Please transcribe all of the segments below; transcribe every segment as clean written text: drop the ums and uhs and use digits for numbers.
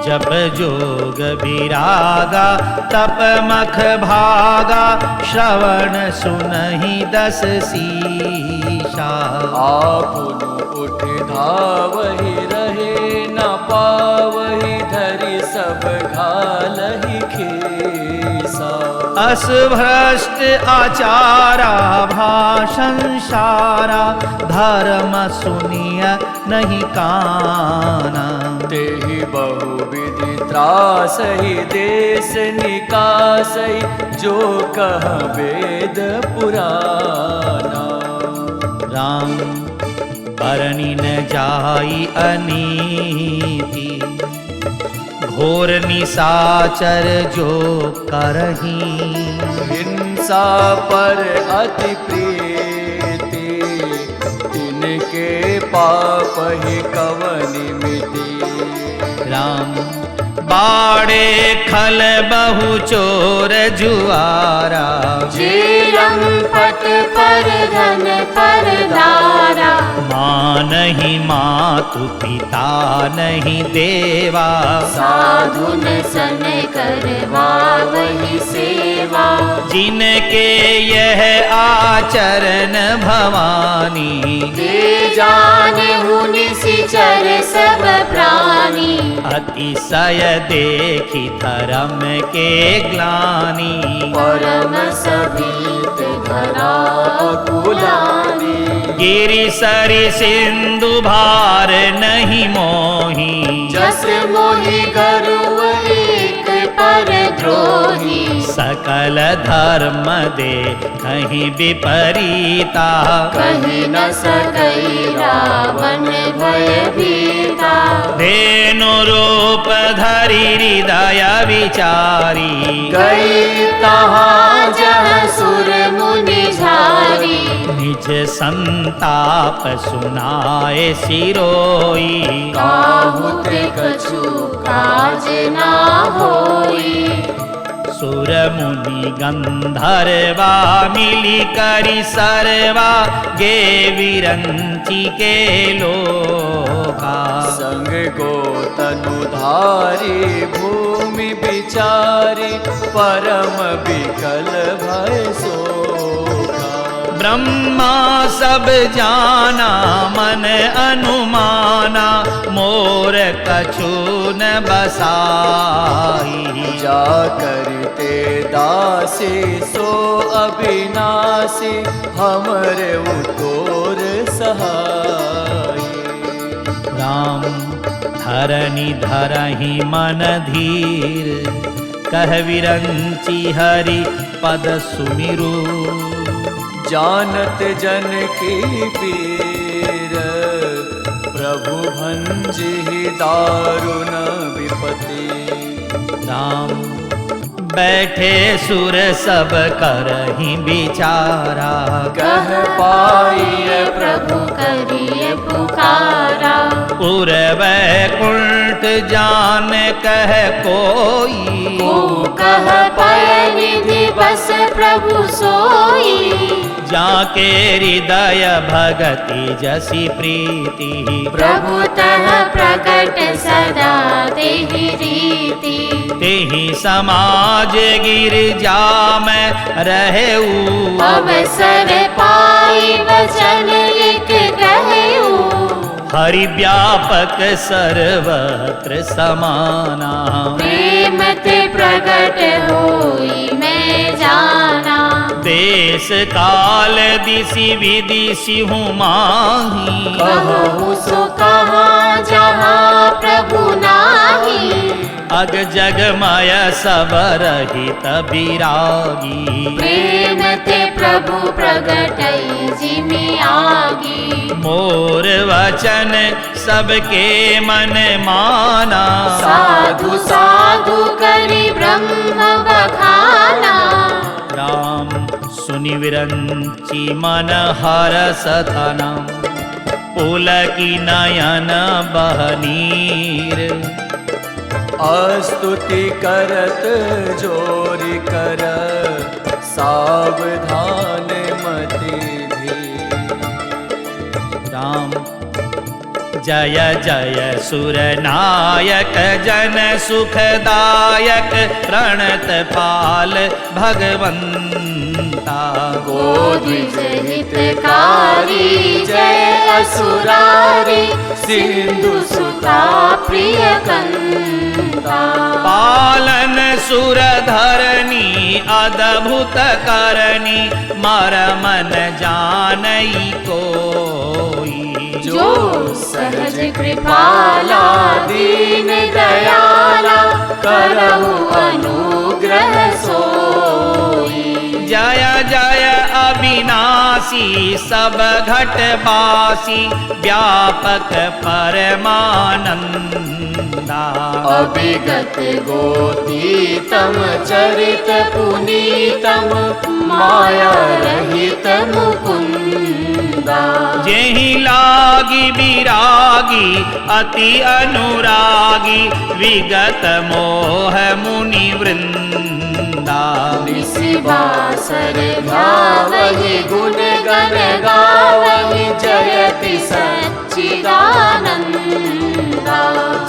जप जोग विरागा तप मख भागा, श्रवण सुनहि दस सीसा। आपुन उठ धावहि रहे न पावहि, धरि सब घालहि खेसा। अस भ्रष्ट आचारा भाषण सारा, धर्म सुनिय नहीं काना। तेहि बहुविधि त्रासहि, देश निकासहि, जो कह वेद पुराना। राम बरनी न जाई अनीति, घोर निशाचर जो करही। हिंसा पर अति प्रीति, तिनके पाप ही कवनि मिति। राम बाड़े खल बहु चोर जुआरा, जेलम पट पर धन पर दारा। माँ नहीं मातु पिता नहीं देवा, साधुन सन करवावहि सेवा। जिनके यह आचरण भवानी, ते जानहु निशिचर सब प्राणी। अतिशय देखी धर्म के ग्लानि, परम सभीत धरा कुलानी। गिरि सरि सिंधु भार नहीं मोही, जस मोहि गरुव एक पर द्रोही। सकल धर्म दे कहीं विपरीता, कहि न सकई रावण भयभीता। धेनु रूप धरि हृदय विचारी, गई तहाँ जहाँ सुर मुनि झारी। निज संताप सुनाए सिरोई, काहू कछु काज ना होई। सुर मुनि गंधर्वा मिली करी सर्वा, गे विरंची के लोका। संग को तनुधारी, भूमि बिचारी, परम विकल भय सोका। ब्रह्मा सब जाना मन अनुमाना, मोर कछु न बसाई। जा करते दासी सो अविनाशी, हमरे उतोर सहाय। राम धरनी धरहि मन धीर, कह विरंची हरि पद सुमिरु। जानत जन की पीर, प्रभु भंजिहि दारुण विपति। राम बैठे सुर सब करहि विचारा, कह पाइय प्रभु करिय पुकारा। उर वैकुंठ जान कह कोई, को कह पाय निधि बस प्रभु सोई। जाके हृदय भगति जसी प्रीति, प्रभु तह प्रकट सदा तेहि रीति। तेहि समाज गिरजा में रहेऊ, अवसर पाई वचन एक कहेऊ। हरि व्यापक सर्वत्र समाना, प्रेम ते प्रकट होई मैं जाना। देश काल दिशि विदिशि हूँ माही, कहूँ सो कहाँ जहाँ प्रभु नाही। अग जग माय सब रहित बिरागी, प्रेम ते प्रभु प्रगटई जिमि आगी। मोर वचन सबके मन माना, साधु साधु करि ब्रह्म बखाना। राम सुनि विरंची मन हरस तना, पुलकी नयन बहनीर। स्तुति करत जोरि कर, सावधान मति धीर। राम जय जय सुरनायक जन सुखदायक प्रणत पाल भगवंता। गोद्विज हितकारी जय असुरारी सिंधु सुता प्रिय कंता। पालन सुरधरनी अद्भुत करनी मरम न जानई कोई। जो सहज कृपाला दीन दयाला करहु अनुग्रह सोई। जय जय अविनाशी सब घटवासी व्यापक परमानंदा। अभिगत गोतीतम चरित पुनीतम माया रहित मुकुंदा। जेहि लागी विरागी अति अनुरागी विगत मोह मुनि वृंदा। निशिबासर ध्यावहि गुण गण गावहि जयति सच्चिदानंदा।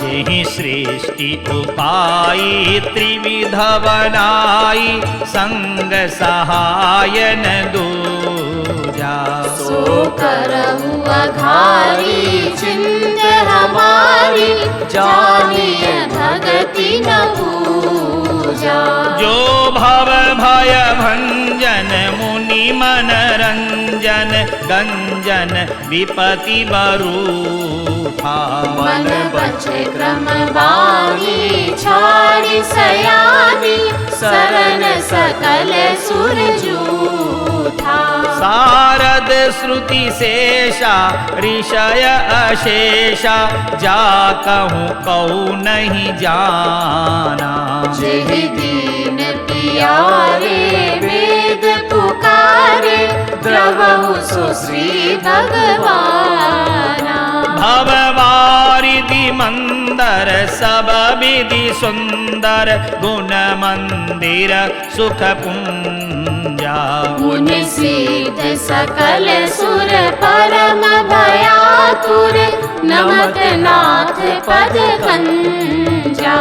जेहि सृष्टि उपाई त्रिविध बनाई संग सहायन दूजा। सो करहु अघारी चिंत हमारी जानिय भगति न पूजा। जो भव भय भंजन मुनि मनरंजन गंजन विपति बरूठा। मन बचे क्रम वाणी छाड़ी सयानी शरण सकल सुर जूठा। सारद श्रुति शेषा ऋषय अशेषा जा कहूँ कहूँ नहीं जाना। जेहि दीन पियारे वेद पुकारे द्रवहु सो श्री भगवाना। भववारिधि मंदर सब विधि सुंदर गुण मंदिर सुख पुंजा। मुनि सिद्ध सकल सुर परम भयातुर नमत नाथ पद कंजा।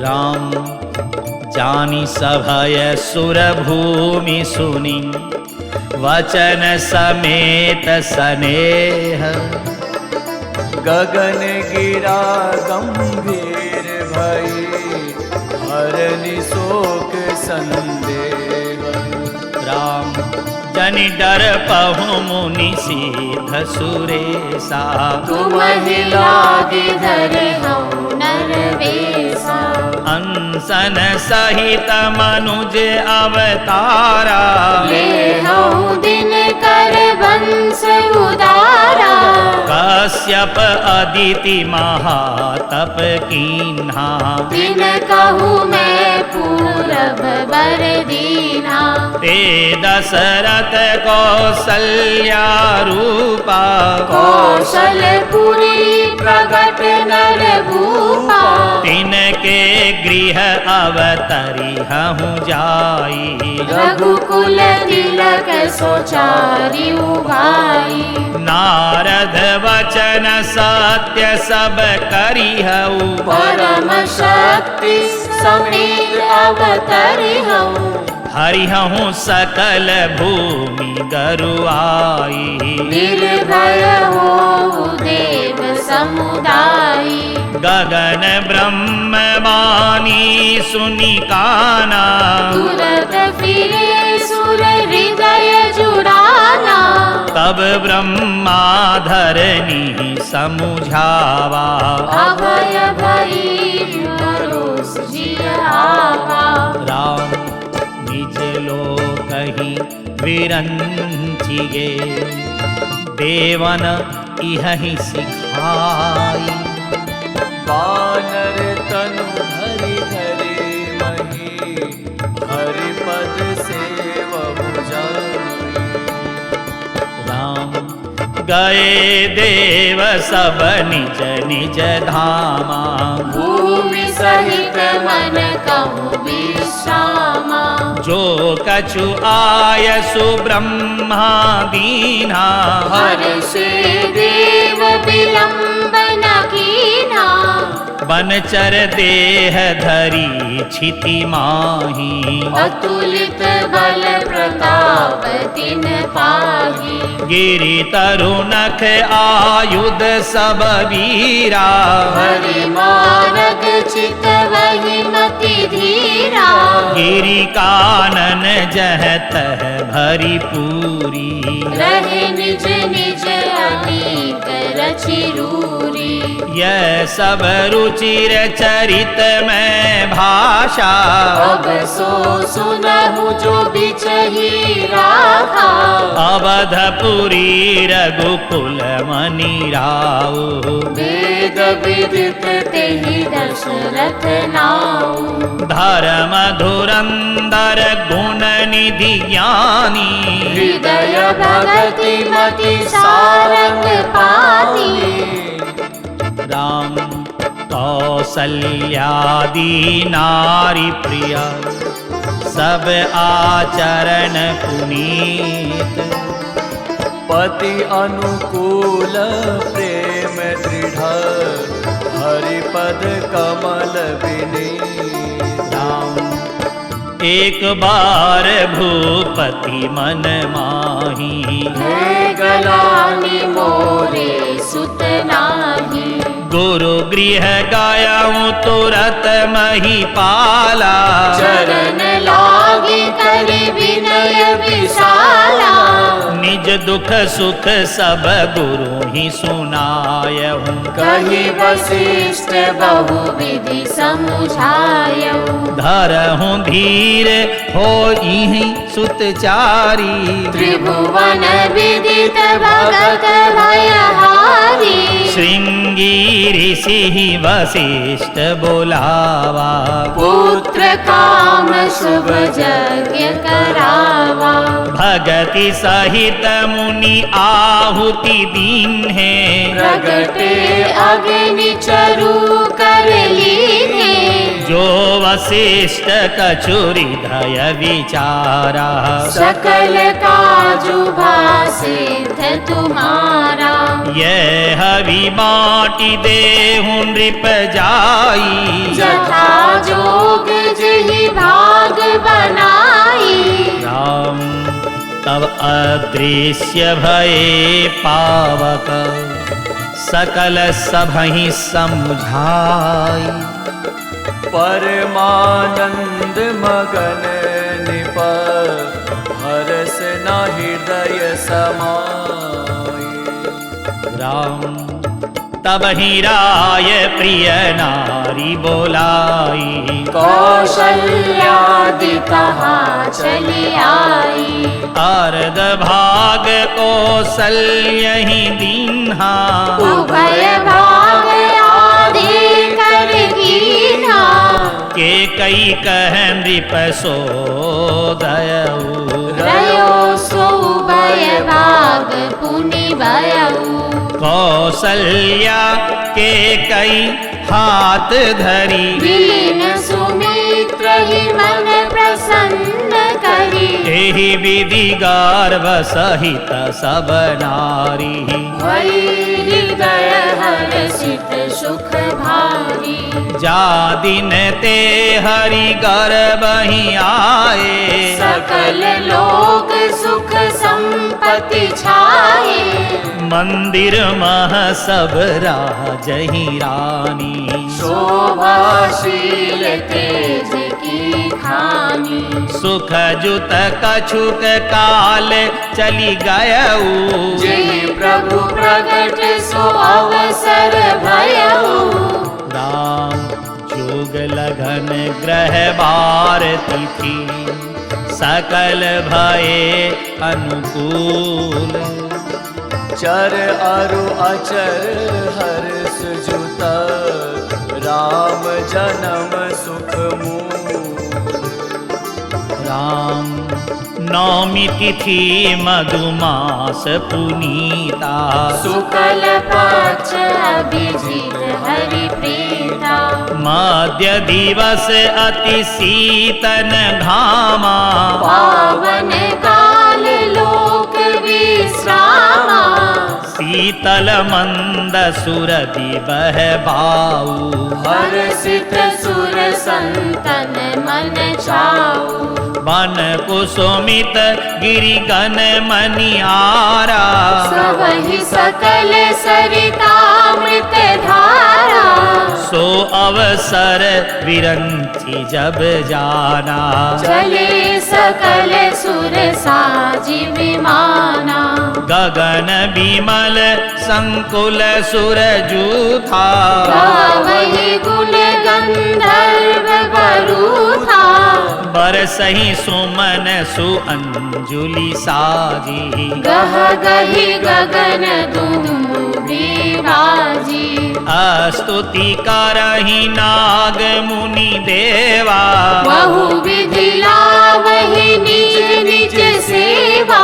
राम जानी सभय सुर भूमि सुनी वचन समेत स्नेह। गगन गिरा गंभीर भई हरनि शोक संदेह। राम जनि डर पहु मुनि सिद्ध सुरेशा। तुमहि लागी धरे हौ नरवेसा। अंसन सहित मनुज अवतारा। लेहौ दिन कर वंश उदारा। कश्यप अदिति महातप कीन्हा। दिन कहूँ मैं पूरब बर दीना। ते दशरथ कौसल्या रूपा। कौशलपुरी प्रगट नर भूपा। तिनके गृह अवतरी हूँ जाई। रघुकुल तिलक सोचारी भाई। नारद वचन सत्य सब करिहउ। परम शक्ति समीर अवतरी हूँ। हरिहु सकल भूमि गरुआई। निर्भय हो देव समुदायी। गगन ब्रह्म वाणी सुनि काना। तुरत फिरे सुर हृदय जुड़ाना। तब ब्रह्मा धरनी समुझावा। अभय भई परोस जिय आवा। राम निज लोकहि विरंचिगे देवन इहि सिखाई। वानर तनु धरि धरे मही हरिपद सेवहु जाई। राम गए देव सब निज निज धामा। भूमि सहित मन कहु विश्रामा। जो कछु आयसु ब्रह्मा दीना। हर्षे देव विलंबन कीना। बनचर देह धरी छिति माही। अतुलित बल प्रताप तिन पाही। गिरि तरु नख आयुध सब वीरा। हरि मारग चित वही मति धीरा। गिरि कानन जह तह भरी पूरी। रहे निज निज अनेक रचिरूरी। यह सब रुचिर चरित में भाषा। अब सो सुनहु जो बिचही राखा। अवधपुरी रघुकुल मनि राउ। वेद विदित तेहि दशरथ नाउ। धर्म धुरंधर गुण निधि ज्ञानी। हृदय भगति मति सारंग पानी। राम कौसल्यादि नारी प्रिया। सब आचरण पुनीत। पति अनुकूल प्रेम दृढ़। हरिपद कमल विनीत। राम एक बार भूपति मन माही। है गलानी मोरे सुत नाही। गुरु गृह गायऊँ तुरत महिपाला। चरण लागे करि विनय विशाला। निज दुख सुख सब गुरु ही सुनायहूँ। कहि वशिष्ठ बहु विधि समुझायऊ। धरहूँ धीर होई सुतचारी। त्रिभुवन विदित भगत भयहारी। श्रृंगी ऋषि वशिष्ठ बोलावा। पुत्र काम शुभ यज्ञ करावा। भगति सहित मुनि आहुति दीन्हे। प्रगटे अग्नि चरु कर लीने। जो वशिष्ठ कछु हृदय विचारा। सकल काजु भासिद्ध तुम्हारा। यह हवि माटी देहु नृप जाई। जथा जोग जहि भाग बनाई। राम तब अदृश्य भये पावक। सकल सबहि समुझाई। परमानंद मगन निप। हरस न हृदय समाई। राम तब ही राय प्रिय नारी बोलाई। कौशल्यादि कहा चली आई। अर्ध भाग कौशल्य ही दीन्हा। उभय भाग आदि कर कीन्हा। के कई कह नृप सोदयऊ। रयो सो उभय भाग पुनि भयऊ। कौशल्या के कई हाथ धरी। दीन सुमित्र ही मन प्रसन्न करी। एहि विधि गर्भ सहित सब नारी। वही हृदय हर्षित सुख भारी। जा दिन ते हरि गर्भ ही आए। सकल लोक सुख संपत्ति छाए। मंदिर मह सब राजहि रानी। शोभाशील तेज की खानी। सुख जुत कछुक काल चली गयऊ। जेहि प्रभु प्रगट सो अवसर भयऊ। राम जोग लगन ग्रह बार तिथि। सकल भये अनुकूल। चर अरु अचर हर्ष जुत। राम जन्म सुख मूल। राम नौमी तिथि मधुमास पुनीता शुक्ल पक्ष अभिजित हरि प्रीता मध्य दिवस अति शीतन घामा पावन काल लोक विश्रामा शीतल मंद सुरदि बह बाऊ हर्षित सुर संतन मन छाऊ वन कुसुमित गिरि गण मनियारा सबहि सकल सरितामृत धारा सो अवसर विरंचि जब जाना चले सकल सुर साजी विमाना गगन बिमल संकुल सुर जूथा गावहि गुण गंधर्व बरूथा बरसहि सुमन सुअंजुलि साजी गह गहि गगन दुंदुभि बाजी स्तुति करहि नाग मुनि देवा बहु विधि लावहि निज निज सेवा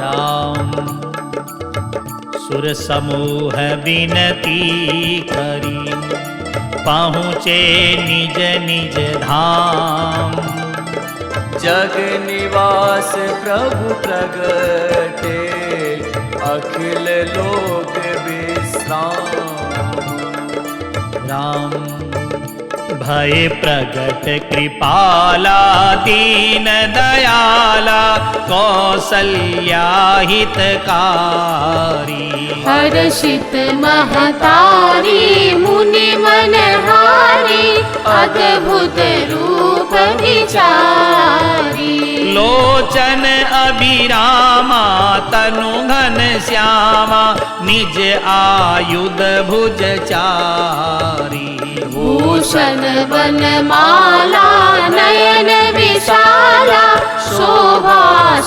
राम सुर समूह विनती करी पहुँचे निज निज धाम जग निवास प्रभु प्रगटे अखिल लोक विश्राम राम भय प्रगट कृपाला दीन दयाला कौसल्या हितकारी हर्षित महतारी मुनि मनहारी अद्भुत रूप विचारी लोचन अभिरामा तनु घन श्यामा निज आयुध भुज चारी भूषण वनमाला नयन विशाला शोभा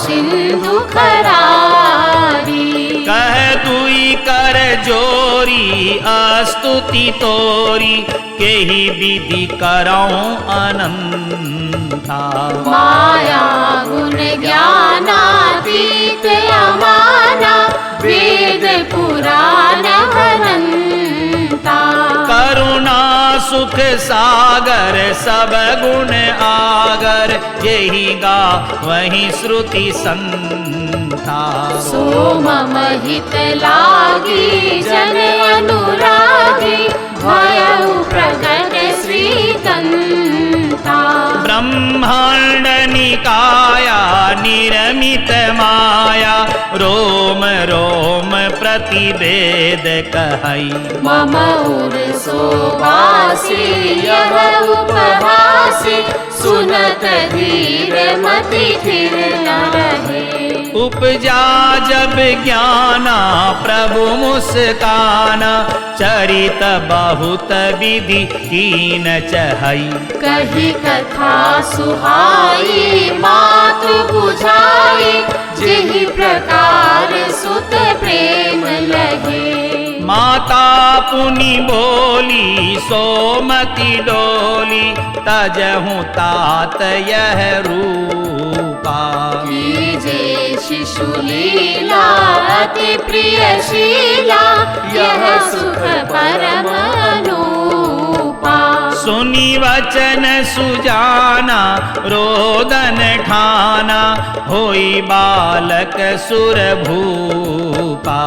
सिंधु खरारी कह दुई कर जोरी अस्तुति तोरी केहि विधि करऊं अनंता माया गुण ज्ञानातीत अमाना वेद पुराण भरंता करुणा सुख सागर सब गुण आगर यही गा वही श्रुति संता सो मम हित लागी जन अनुरागी भयउ प्रगट श्रीकंता ब्रह्मांड निकाया निरमित माया रोम रोम प्रतिवेद कहई मम उर सोबासी यह उपहासी सुनत धीर मति थिर न रहे उपजा जब ज्ञाना प्रभु मुस्काना चरित बहुत विधि कीन चहई कही कथा सुहाई मातु बुझाई जेहि प्रकार सुत प्रेम लगे माता पुनि बोली सोमति डोली तजहु तात यह रूपा कीजे शिशु लीला अति प्रियशीला यह सुख परम अनूपा सुनि वचन सुजाना रोदन ठाना होई बालक सुर भूपा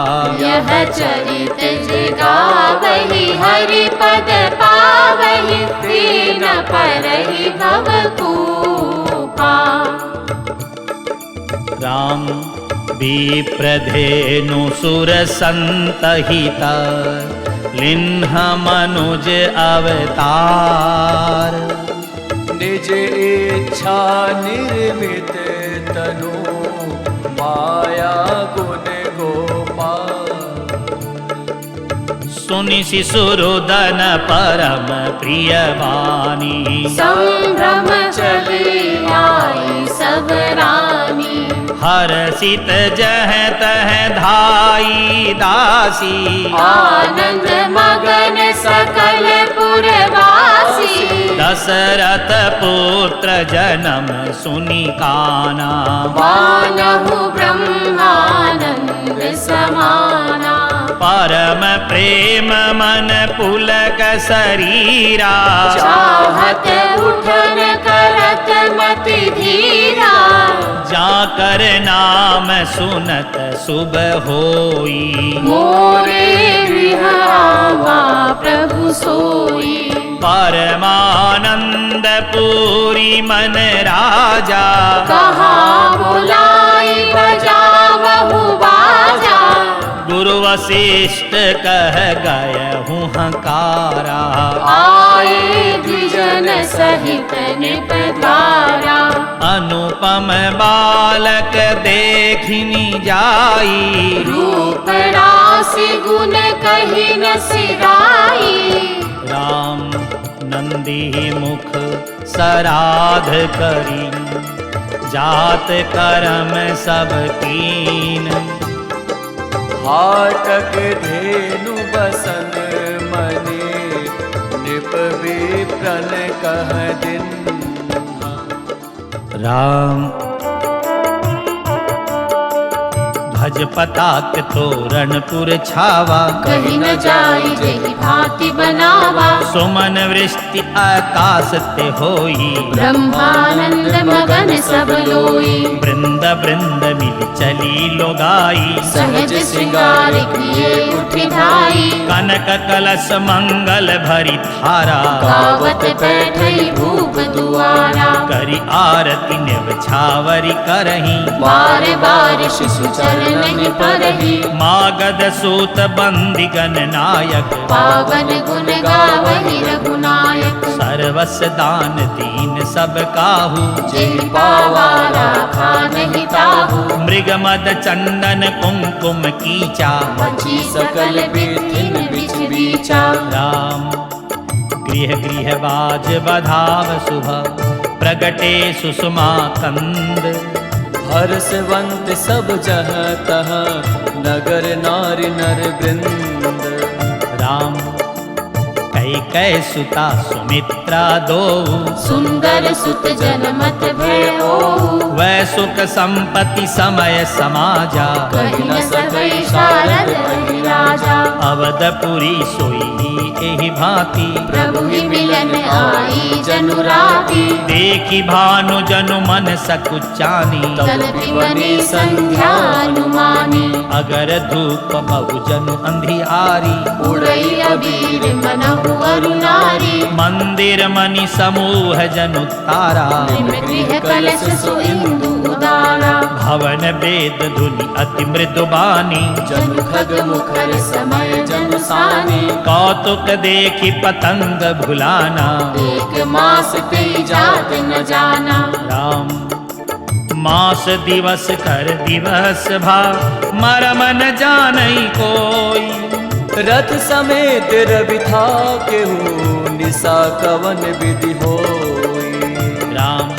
यह चरित जगावहि हरि पद पावहि दीन परहि भवकूपा राम विप्रधेनु सुर संतहित लिन्ह मनुज अवतार निज इच्छा निर्मित तनु माया गुण गोपाल सुनि शिशुरुदन परम प्रिय वाणी संभ्रम चली आई सब रानी हर्षित जह तह धाई दासी आनंद मगन सकल पुरवासी दशरथ पुत्र जन्म सुनि काना। बालहु ब्रह्मानंद समाना। परम प्रेम मन पुलक शरीरा। चाहत उठन करत मति धीरा। जाकर नाम सुनत शुभ होई। मोरे गृह आवा प्रभु सोई। परमानंद पूरी मन राजा। कहा बुलाई बजावहु बाजा। गुरु वशिष्ठ कह गय हूँ हकारा। आए द्विजन सहित निपधारा। अनुपम बालक देखिनी जाई। रूप राशि गुण कही न सिराई। राम नंदी मुख सराध करी। जात कर्म सब कीन। हाटक धेनु बसन मने निप विप्रन कह दिन। राम भज पताक तोरणपुर छावा। कहीं न जाई जही भांति बनावा। सुमन वृष्टि आकाश ते होई। ब्रह्मानंद मगन सब लोई। वृंद वृंद मिल चली लोगाई। सहज श्रृंगार किए उठी धाई। कनक कलश मंगल भरी धारा। गावत बैठई भूप दुआरा। करी आरती निवछावरी करही। बार बार शिशु चरण परही। मागध सूत बंदी गण नायक। पावन गुण गावहि रघुनायक। सर्वस दान दीन सब काहू। जेहि पावा राखा नहीं ताहू। मृग मद चंदन कुमकुम कीचा। बची सकल बिथिन बिच बीचा। राम गृह गृह बाज बधाव शुभ। प्रगटे सुषमा कंद। हर्षवंत सब जह तह नगर नारी नर वृंद। राम कैकेयी सुता सुमित्रा दो। सुंदर सुत जनमत भयो। वै सुख संपत्ति समय समाजा। कही न सकई शारद कही राजा। अवधपुरी सोई एहि भांति। प्रभु ही मिलन आई जनुराती। देखी भानु जनु मन सकुचानी। तलपि मनी संध्या अनुमानी। अगर धूप बहु जनु अंधियारी। उड़ई अबीर मनहु अरुणारी। मंदिर मणि समूह जनु तारा। गृह कलश सुइंदु उदारा। भवन वेद धुनि अति मृदुबानी। जनु खग मुखर समय जनु सानी। कौतुक देखी पतंग भुलाना। एक मास कई जात न जाना। राम मास दिवस कर दिवस भा। मरम न जानई कोई। रथ समेत रवि था केहू निशा कवन विधि होई। राम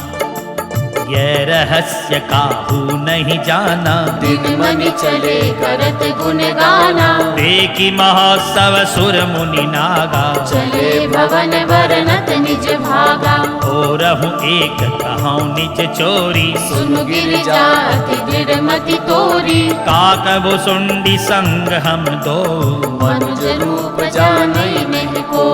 यह रहस्य काहू नहीं जाना। दिन मनि चले करत गुण गाना। देखी महोत्सव सुर मुनि नागा। चले भवन वरनत निज भागा। हो रहु एक कहूँ निज चोरी। सुनु गिरिजा अति दृढ़ मति तोरी। काकबु सुंडी संग हम दो। मनुज रूप जानई नहीं को।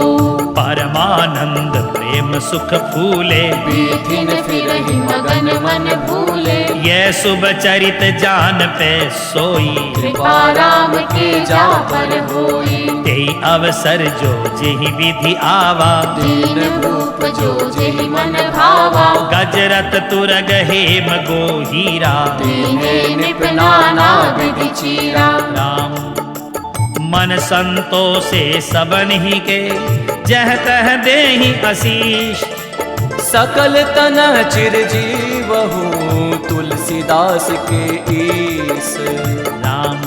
परमानंद प्रेम सुख फूले। बीथिन फिरहि मगन मन भूले। यह शुभ चरित जान पे सोई। कृपा राम के जा पर होई। ते अवसर जो जेहि विधि आवा। दीन भूप जो जेहि मन भावा। गजरत तुरग हेम गोहीरा। दीने निप नाना विधि चीरा। राम मन संतोषे सबन ही के। जह तह देहि आशीष। सकल तन चिरजीवहु तुलसीदास के ईस। राम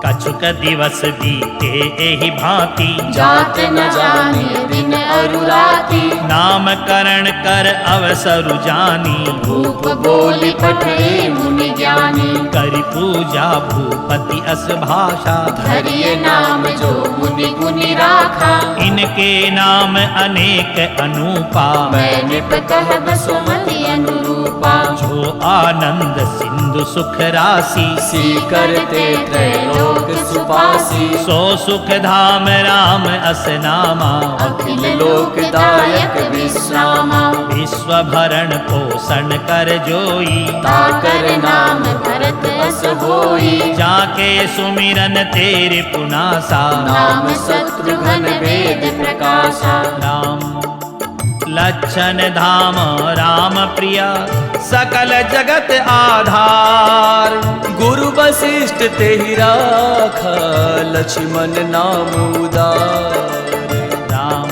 कछुक दिवस बीते एहि भांति। जात न जाने दिन अरु राति। नामकरण कर अवसरु जानी। भूप बोली पठे मुनि ज्ञानी। करि पूजा भूपति अस भाषा। हरिय नाम जो मुनि गुनि राखा, इनके नाम अनेक अनूपा। मैं निप कहब सुमति अनुरूपा। जो आनंद सिंधु सुख राशि, सी करते त्रैलोक सुपासी। सो सुख धाम राम अस नामा। अखिल लोकदायक विश्रामा, विश्व भरण पोषण कर जोई। ताकर नाम भरत अस होई। जाके सुमिरन तेरे पुनासा। नाम शत्रुघ्न वेद प्रकाशा। राम लक्षण धाम राम प्रिया, सकल जगत आधार। गुरु वशिष्ठ तेहि राखा, लक्ष्मण नाम उदार। राम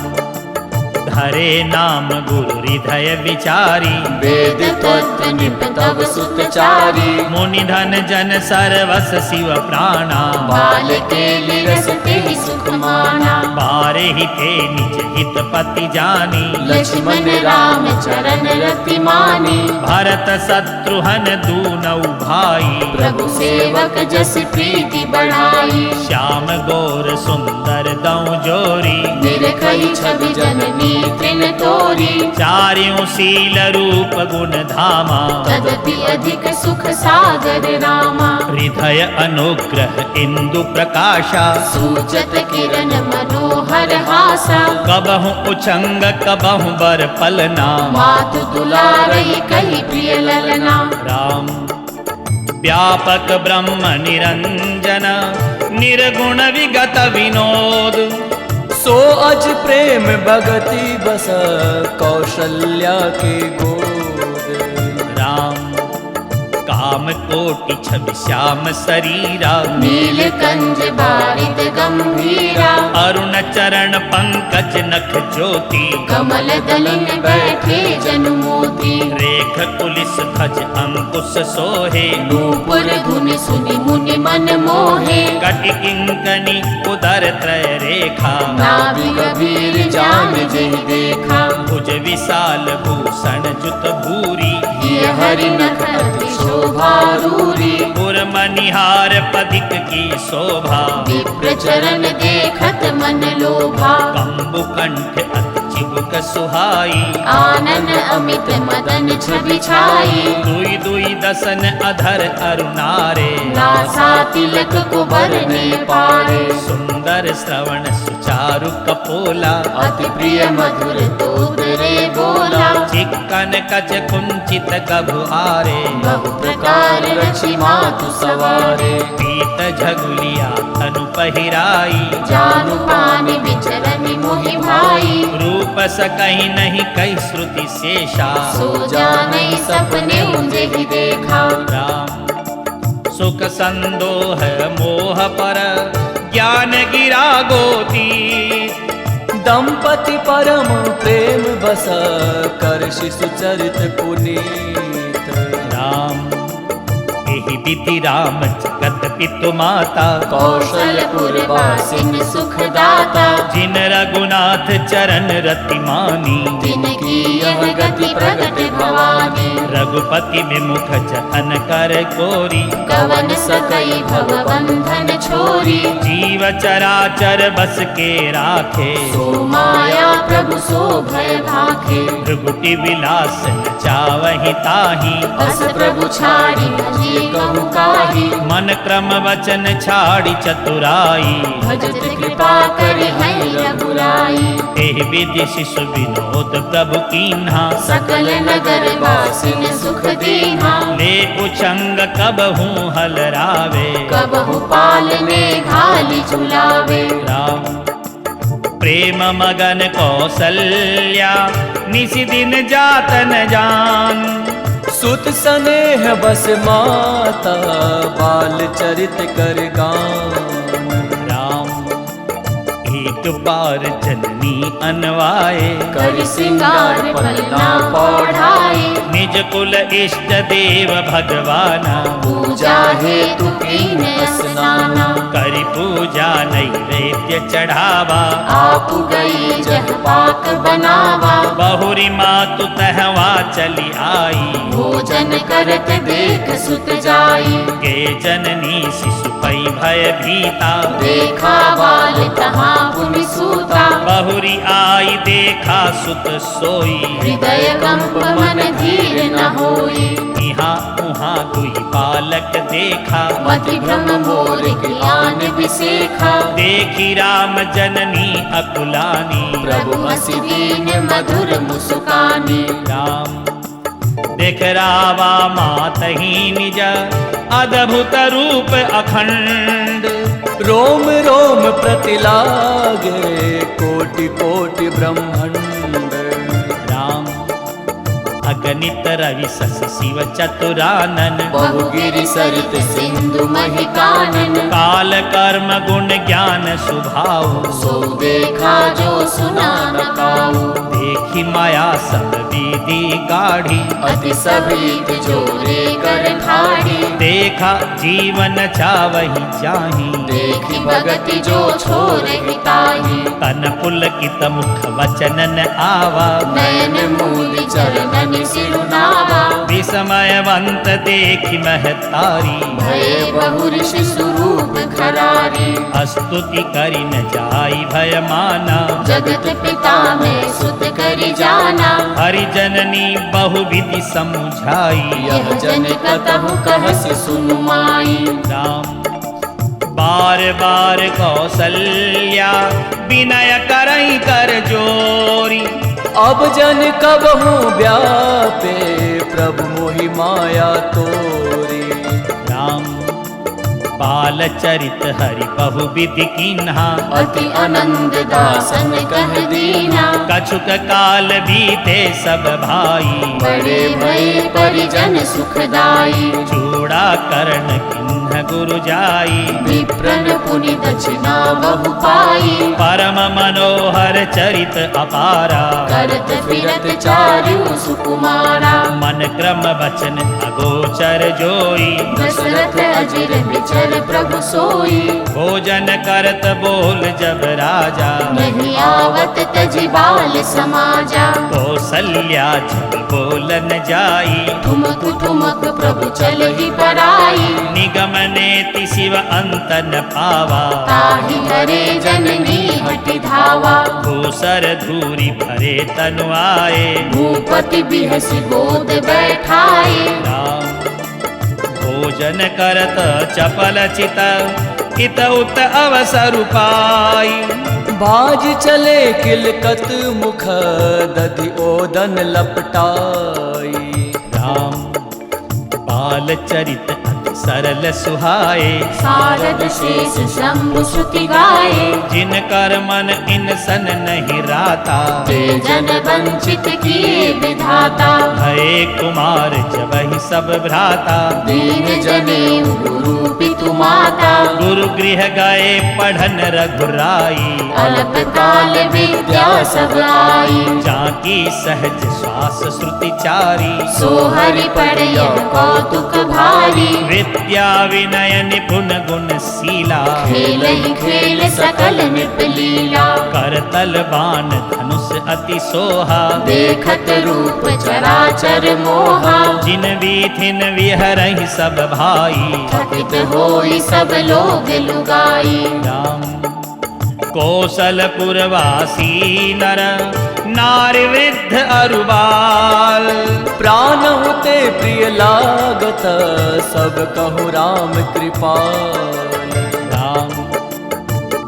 धरे नाम गुरु हृदय विचारी। वेद तत्व निप तव सुतचारी। मुनि धन जन सरवस शिव प्राणा। बाल के लिरस तेहि सुख माना। बारे ही ते निज हित पति जानी। लक्ष्मण राम चरण रति मानी। भरत शत्रुघ्न दूनौ भाई। प्रभु सेवक जस प्रीति बढ़ाई। श्याम गौर सुंदर दौ जोरी। निरखई छवि जननी तृण तोरी। चार्यों शील रूप गुण धामा। तदपि अधिक सुख सागर रामा। हृदय अनुग्रह इंदु प्रकाशा। सूचत किरण मनोहर हासा। कबहु उछंग कबहु बर पलना। मातु दुलारई कही प्रिय ललना। राम व्यापक ब्रह्म निरंजन, निर्गुण विगत विनोद। सो अज प्रेम भगति बस, कौशल्या के गोद। राम काम कोटि छवि श्याम शरीरा। नीलकंज बारिद गंभीरा। अरुण चरण पंकज नख ज्योति। कमल दलन बैठे जनु मोती। रेख कुलिस ध्वज अंकुश सोहे। नूपुर धुन सुनि मुनि मन मोहे। कटि किंकनी उदर त्रय रेखा। नाभि गभीर जान जेहि देखा। भुज विशाल भूषण जुत भूरी। ये हरि नख अति शोभारूरी। पुर मनिहार पदिक की शोभा। विप्र चरण देखत मन लोभा। कंबु कंठ अति चिबुक सुहाई। आनन अमित मदन छवि छाई। दुई दुई दसन अधर अरुणारे। नासा तिलक को बरने पारे। सुंदर श्रवण सुचारु कपोला। अति प्रिय मधुर तोतरे बोला। चिक्कन कच कुंचित गभुआरे। बहु प्रकार रचि मातु सवारे। पीत झगुलिया तनु पहिराई। जानु पानि विचरनि मोहि भाई। रूप सकहि नहीं कई श्रुति शेषा। सो जानई सपने जेहि देखा। राम सुख संदोह मोह पर, ज्ञान गिरा गोती। दंपति परम प्रेम बस, कर शिशु चरित पुनीत। राम एहि विधि राम जगत पितु माता। कौशलपुर वासिन सुखदाता। जिन रघुनाथ चरण रति मानी। जिनकी यह गति प्रगट भवानी। रघुपति विमुख जतन कर कोरी। कवन सकई भव बंधन छोरी। जीव चराचर बस के राखे। सो माया प्रभु सो भय भाखे। भृगुटि विलास नचावहि ताहि। अस प्रभु छाड़ी भजी कहु काही। मन क्रम वचन छाड़ी चतुराई। भजत कृपा करि है रघुराई। एहि विधि शिशु विनोद प्रभु कीन्हा। सकल नगर वासिन सुख दीन्हा। ले उछंग कबहू हलरावे। कबहु पालने घाली झुलावे। राम प्रेम मगन कौसल्या, निसि दिन जातन जान। सुत स्नेह बस माता, बाल चरित कर गान। राम एक बार जननी अनवाए। कर सिंगार पलना पौढ़ाए। निज कुल इष्ट देव भगवाना। पूजा हेतु कीन स्नाना। करि पूजा नैवेद्य चढ़ावा। आप गई जह पाक बनावा। बहुरी मातु तहवा चली आई। भोजन करत देख सुत जाई। के जननी शिशु पै भय भीता। देखा बाल तहाँ पुनि सूता, बहुरी आई देखा सुत सोई। हृदय कंप मन धीर न होई। यहाँ उहाँ दुई बालक देखा, मति भ्रम मोर ज्ञान विसेखा। देखी राम जननी अकुलानी। प्रभु हसी दीन मधुर मुस्कानी। राम देख रावा मातहि निज, अद्भुत रूप अखंड। रोम रोम प्रतिलागे कोटि कोटि ब्रह्मांड। राम अगणित रवि शश शिव चतुरानन। बहुगिरि सरित सिंधु महि कानन। काल कर्म गुण ज्ञान सुभाव, सो देखा जो सुना न पाऊ। देखी माया सब विधि गाढ़ी। अति सभीत जोरे कर ठाड़ी। देखा जीवन चावही चाही। देखी भगति जो छोर हिताही। तन पुलकित मुख वचनन आवा। नयन मूल चरणन सिरुनावा। विस्मयवंत देखी महतारी। भय बहु ऋषि स्वरूप खरारी। स्तुति करि न जाई भय माना। जगत पिता में सुत करि जाना। हरि जननी बहुविधि समुझाई। यह जन कतहु कहसि सुनु माई। राम बार बार कौसल्या, विनय करई कर जोरी। अब जन कबहू व्यापे, प्रभु मोहि माया तोरी। राम बाल चरित हरि बहुविधि कीन्हा। अति आनंद दासन कह दीना। कछुक काल बीते सब भाई। बड़े भय परिजन सुखदाई। चूड़ा करण किन्ह गुरु जाई। विप्रन पुनि दक्षिणा बहु पाई। परम मनोहर चरित अपारा। करत फिरत चारु सुकुमारा। मन क्रम वचन अगोचर जोई। दशरथ अजिर विचर प्रभु सोई। भोजन करत बोल जब राजा। नहीं आवत तजि बाल समाजा। कौसल्या जब बोलन जाई। ठुमक ठुमक प्रभु चलहि पराई। निगम नेति शिव अंत न पावा। ताहि हरे जननी हटि धावा। भूसर धूरी भरे तनु आए। भूपति बिहसि गोद बैठाए। राम भोजन करत चपल चित, इत उत अवसर पाई। बाज चले किलकत मुख, दधि ओदन लपटाई। राम बाल चरित अति सरल सुहाए। शारद शेष शंभु श्रुति गाए। जिन कर मन इनसन नहीं राता। ते जन वंचित किए विधाता। भये कुमार जबहि सब भ्राता। दीन जने गुरु पितु माता। गुरु गृह गए पढ़न रघुराई। अल्प काल विद्या सब आई। जाकी सहज श्वास श्रुति चारी। सो हरि पढ़य कौतुक भारी। विद्या विनय निपुण गुण शीला। खेलहि खेल सकल नृप लीला। करतल बाण धनुष अति सोहा। देखत रूप चराचर मोहा। जिन विधिन विहरहि सब भाई। थकित होई सब लोग लुगाई। राम कौशलपुरवासी नर, नारी वृद्ध अरुबाल। प्राण होते प्रिय लागत, सब कहु राम कृपाल। राम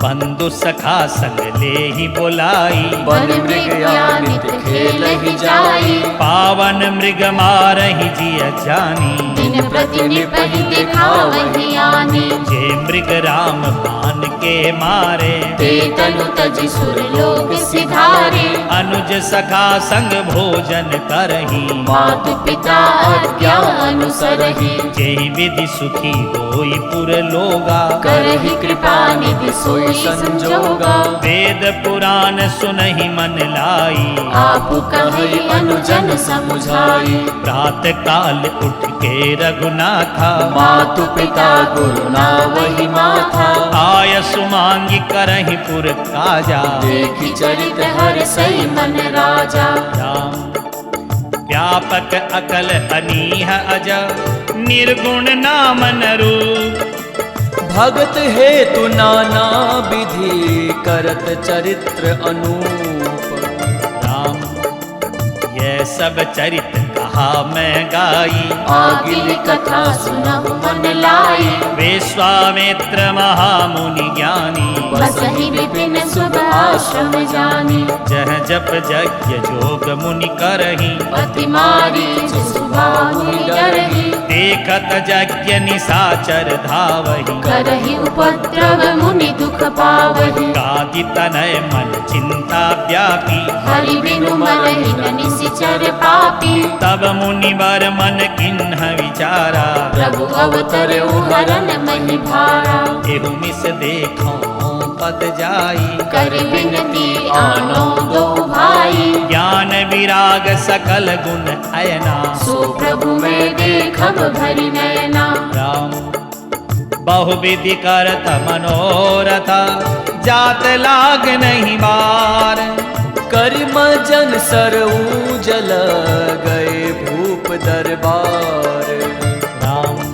बंधु सखा संग ले ही बोलाई। वन मृग यानित खेल ही जाई। पावन मृग मारहि जिय जानी। दिन प्रति निपहि दिखावहि आनी। जे मृग राम बाण के मारे। ते तनु तजि सुर लोक सिधारे। अनुज सखा संग भोजन करही। मातु पिता आज्ञा अनुसरहि। जेहि विधि सुखी होई पुर लोगा। करहि कृपा निधि सोई संजोगा। वेद पुराण सुनहि मन लाई। आपु कहि अनुजन समुझाई। प्रात काल उठ के रघुनाथा। मातु पिता गुरु ना वही माथा। आय सुमांगी करहि पुर काजा। देखि चरित हर सई मन राजा। राम व्यापक अकल अनीह अज निर्गुण नामन रूप। भगत हेतु नाना विधि करत चरित्र अनूप। राम यह सब चरित्र कहा मैं गाई, आगिल कथा सुनहु मन लाई। विश्वामित्र महामुनि ज्ञानी, बसहि विपिन शुभ आश्रम जानी। जह जप यज्ञ जोग मुनि करही, पति मारीच सुबाहु डरहि। देखत यज्ञ निशाचर धावही, करहि उपद्रव मुनि दुख पावहि। गादि तनय मन चिंता व्यापी, हरि बिनु मरहि न निशिचर पापी। तब मुनि वर मन किन्ह विचारा, प्रभु अवतरउ हरन महि भारा। एहु मिस देखो पद जाई, कर बिनती आनो दो भाई। ज्ञान विराग सकल गुण अयना, सो प्रभु मैं देखब भरि नयना। राम बहुविधि करत मनोरथ, जात लाग नहीं बार। करिम जन सरऊ जल गए भूप दरबार। राम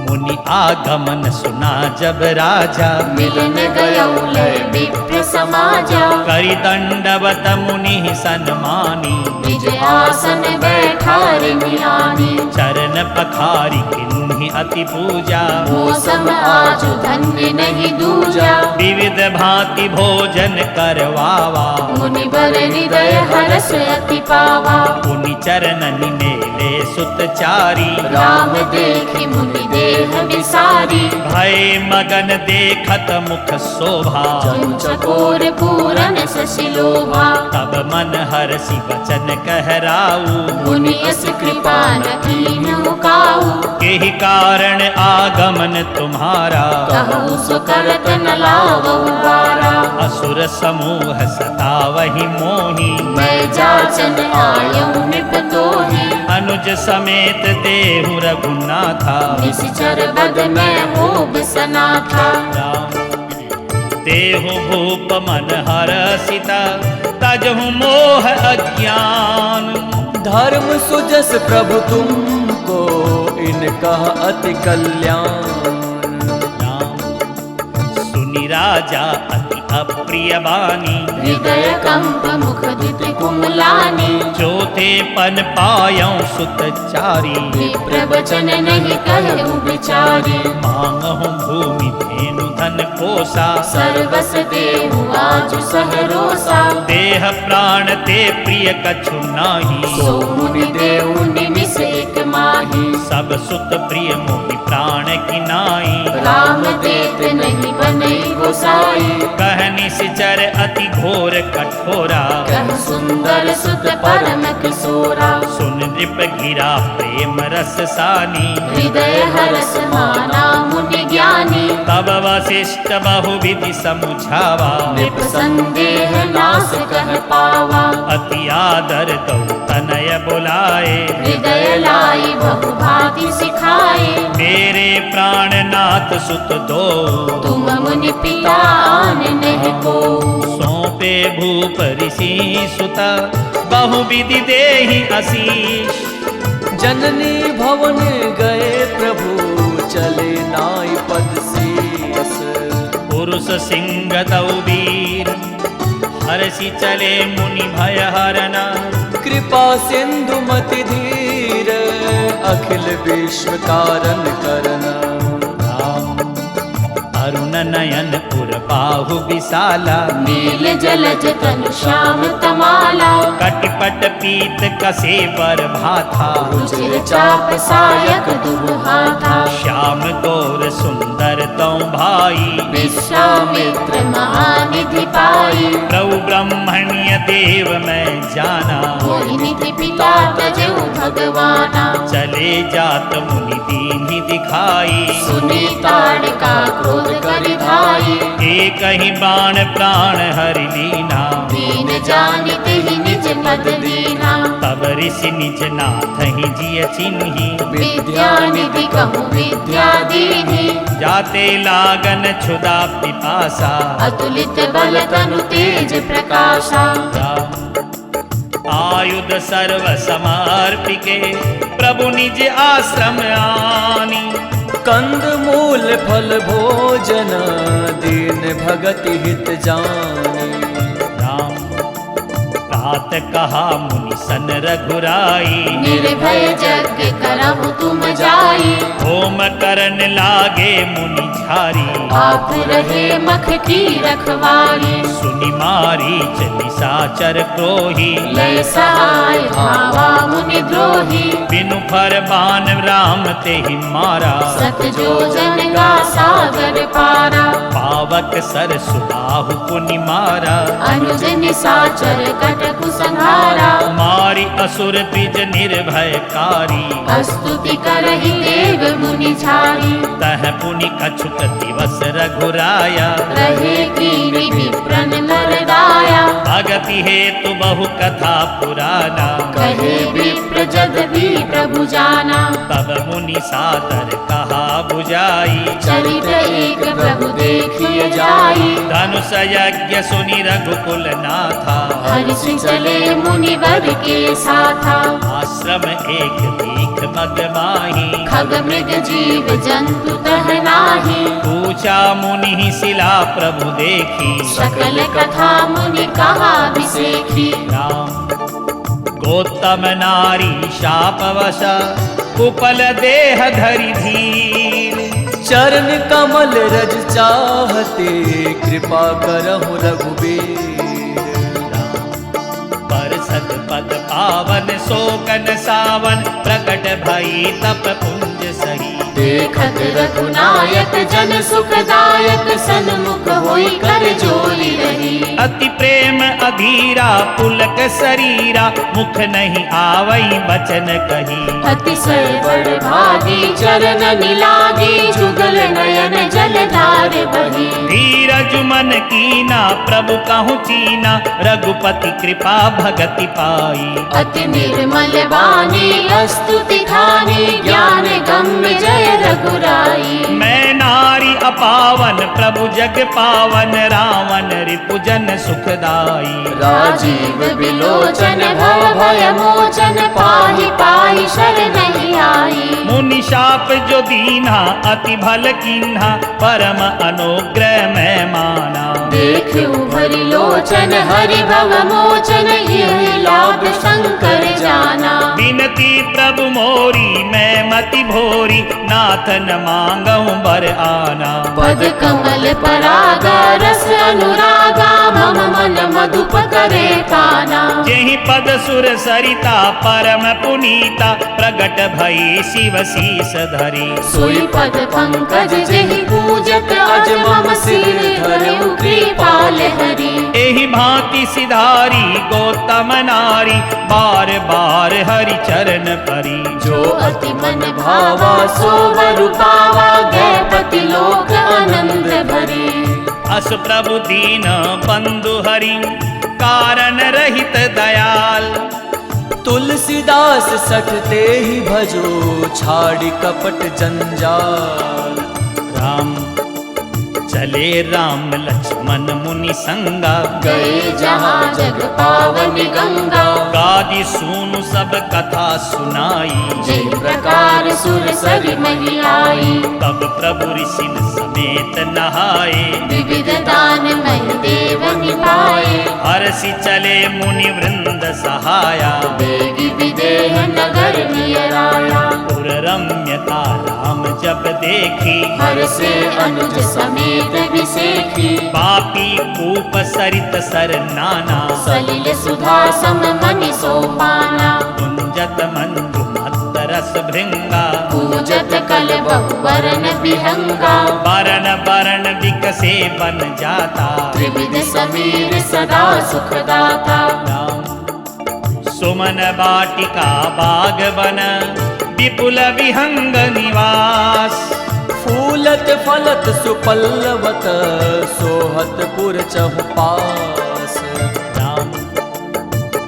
मुनि आगमन सुना जब राजा, मिलन गयउ लय विप्र समाजा। करि दंडवत मुनि सन्मानी, निज आसन बैठार मिलानी। चरण पखारी किन्हि अति पूजा, मौसम आजु धन्य नहीं दूजा। विविध भांति भोजन करवावा, मुनि बर हृदय हरस अति पावा। पुनि चरणन मेले सुत चारी, राम देखि मुनि देह विसारी। भय मगन देखत मुख शोभा, जनु चकोर पूरन सशिलोभा। तब मन हरषि वचन कहराऊ, मुनि यस कृपा न कीन्हु काऊ। केहि कारण आगमन तुम्हारा, कहु सो करत न लावहु बारा। असुर समूह सतावहि मोहि, मैं जाचन आयउ नृप तोहि। अनुज समेत देहु रघुनाथा, निशिचर बद मैं होब सना था। देहु भूप मन हरषिता, तजहु मोह अज्ञान। धर्म सुजस प्रभु तुमको इनका अति कल्याण। सुनि राजा अति अप्रिय बानी, हृदय कंप मुख दिति कुमलानी। चौथे पन पायौ सुत चारी, प्रवचन नहीं कहु विचारी। मांगहु भूमि धेनु धन कोसा, सर्वस देहु आजु सहरोसा। देह प्राण ते प्रिय कछु नाही, सो मुनि देहु निमिष एक माही। सब सुत प्रिय मोहि प्राण की नाई। राम देत नहीं बनई गोसाई। कह निशिचर अति घोर कठोरा, कह सुंदर सुत परम किशोरा। सुन नृप गिरा प्रेम रस सानी, हृदय हरस माना मुनि ज्ञानी। तब वशिष्ठ बहुविधि समुझावा, नृप संदेह नाश कह पावा। अति आदर दौ तनय बुलाए, हृदय लाई बहु भांति सिखाए। मेरे प्राणनाथ सुत दो, तुम मुनि पिता आन नहीं को। सौंपे भूप ऋषि सुता, बहुविधि देहि आशीष। जननी भवन गए प्रभु चले नाई पद शीस। पुरुष सिंह दौ वीर, हरषि चले मुनि भय हरना। कृपा सिंधु मति धीर, अखिल विश्व कारण करना। अरुण नयन उर बाहु विशाला, नील जलज तनु श्याम तमाला। कटिपट पीत कसे पर भाथा, रुचिर चाप सायक दुहा था। श्याम गौर सुंदर तौ भाई, विश्वामित्र महानिधि पाई। प्रभु ब्रह्मण्य देव मैं जाना, मोहि निधि पिता तजऊ भगवाना। चले जात मुनि दीन्हि दिखाई, सुनी ताड़का क्रोध करि धाई। एक ही बाण प्राण हरि लीना, दीन जानित ही निज पद दीना। तब ऋषि निज नाथ ही जिय चिन्ही, विद्या निधि कहु विद्या दीनी। जाते लागन क्षुधा पिपासा, अतुलित बल तनु तेज प्रकाशा। आयुध सर्व समर्पिके प्रभु निज आश्रम आनी। कंद मूल फल भोजन दीन भगति हित जानी। राम तात कहा मुनि सन रघुराई, निर्भय यज्ञ करहु तुम जाई। होम करन लागे मुनि झारी, आप रहे मख की रखवारी। सुनि मारी चली साचर क्रोही, लय सहाय भावा मुनि द्रोही। बिनु फर बान राम ते ही मारा, सत जो जन का सागर पारा। पावक सर सुबाहु पुनि मारा, अनुज निशाचर कटकु संहारा। मारी असुर द्विज निर्भयकारी, स्तुति करहि देव मुनि झारी। तह पुनि कछुक दिवस रघुराया, रहे कीन विप्रन नर दाया। भगति हेतु बहु कथा पुराना, कहे विप्र जग भी प्रभु जाना। तब मुनि सादर कहा बुझाई, चरित एक प्रभु देखिए जाई। धनुष यज्ञ सुनि रघुकुल नाथा, हर्षि चले मुनिवर के साथा। आश्रम एक दीख मग माही, खग मृग जीव जंतु तह नाही। पूछा मुनि शिला प्रभु देखी, सकल कथा मुनि कहा विसेखी। राम गौतम नारी शापवश, कुपल देह धरि धीर। चरण कमल रज चाहते, कृपा करहु रघुबीर। परसत पद पावन शोकन सावन, प्रकट भई तप पुंज सही। देखत रघुनायक जन सुखदायक, सन्मुख होई कर जोरी रही। अति प्रेम अधीरा पुलक शरीरा, मुख नहीं आवई बचन कही। अतिशय बड़ भागी चरण निलागी। जुगल नयन जलधार बही। धीरज मन कीना प्रभु कहु चीना, रघुपति कृपा भगति पाई। अति निर्मल वाणी स्तुति खानी। ज्ञान गम्य जय रघुराई। मैं नारी अपावन प्रभु जग पावन, रावण रिपुजन सुखदाई। राजीव विलोचन भव भय मोचन। पाहि पाहि शरणहि आई। मुनि शाप जो दीन्हा, अति भल कीन्हा, परम अनुग्रह मैं माना। देखिउ भरि लोचन हरि भव मोचन। यह लाभ शंकर जाना। बिनती प्रभु मोरी मैं मति भोरी, नाथन मांगऊं बर आना। पद कमल परागा रस अनुरागा। मम मन मधुप करे काना। जेहि पद सुर सरिता परम पुनीता, प्रगट भई शिव शीस धरी। सोई पद पंकज जेहि पूजत, अज मम सिर धरऊ कृपाल हरि। एहि भांति सिधारी गौतम नारी, बार बार हरि चरण परी। जो अति मन भावा सो वर पावा। गए पति लोक आनंद भरी। अस प्रभु दीन बंधु हरि, कारण रहित दयाल। तुलसीदास सठते ही भजो, छाड़ी कपट जंजाल। राम चले राम लक्ष्मण मुनि संगा, गए जहाँ जग पावन गंगा। गादि सूनु सब कथा सुनाई। जिन प्रकार सुर सरि मही आई। तब प्रभु ऋषि समेत नहाए, विविध दान मह देव निभाए। हर्षि चले मुनि वृंद सहाया। देगी विदेह नगर नियर आया। पुर रम्यता राम जब देखी, हर से अनुज समेत विसेखी। पापी कूप सरित सर नाना। सलिल सुधा सम मनि सोपाना। कुंजत मंजु मत रस भृंगा। पूजत कल बहु वरन विहंगा। बरन बरन विकसे बन जाता। त्रिविध समीर सदा सुखदाता। राम सुमन बाटिका बाग बन, विपुल विहंग निवास। फूलत फलत सुपल्लवत, सोहत पुर चहुपास। राम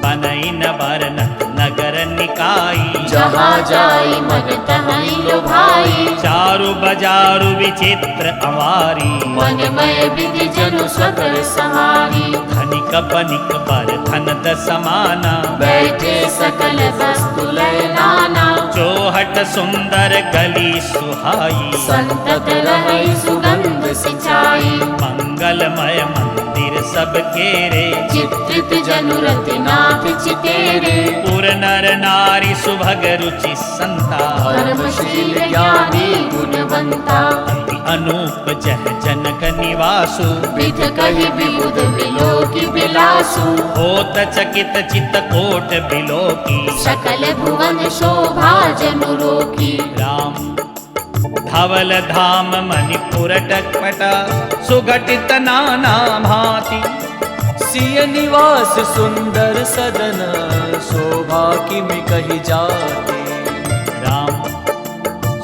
बनई न बरनत नगर निकाई। जहाँ जाई मन तहीं लुभाई, चारु बजारु विचित्र अवारी। मन मय विधि जनु स्वकर सहारी। धनिक बनिक बर धन समाना, बैठे सकल वस्तु लय नाना। चौहट सुंदर गली सुहाई, संतत रही सुगंध सिंचाई। मंगलमय मंदिर सब केरे, चित्रित जनुरति नाथ चितेरे। पुर नर नारी सुभग रुचि संता, धर्मशील ज्ञानी गुणवंता। अति अनूप जह जनक निवासु, विध कहि विबुध विलोकी बिलासु। होत चकित चित कोट बिलोकी। सकल भुवन शोभा जनु रोकी। राम धवल धाम मणिपुर टकपटा, सुघटित नाना भांति। सिय निवास सुंदर सदन, शोभा किमि कही जाती। राम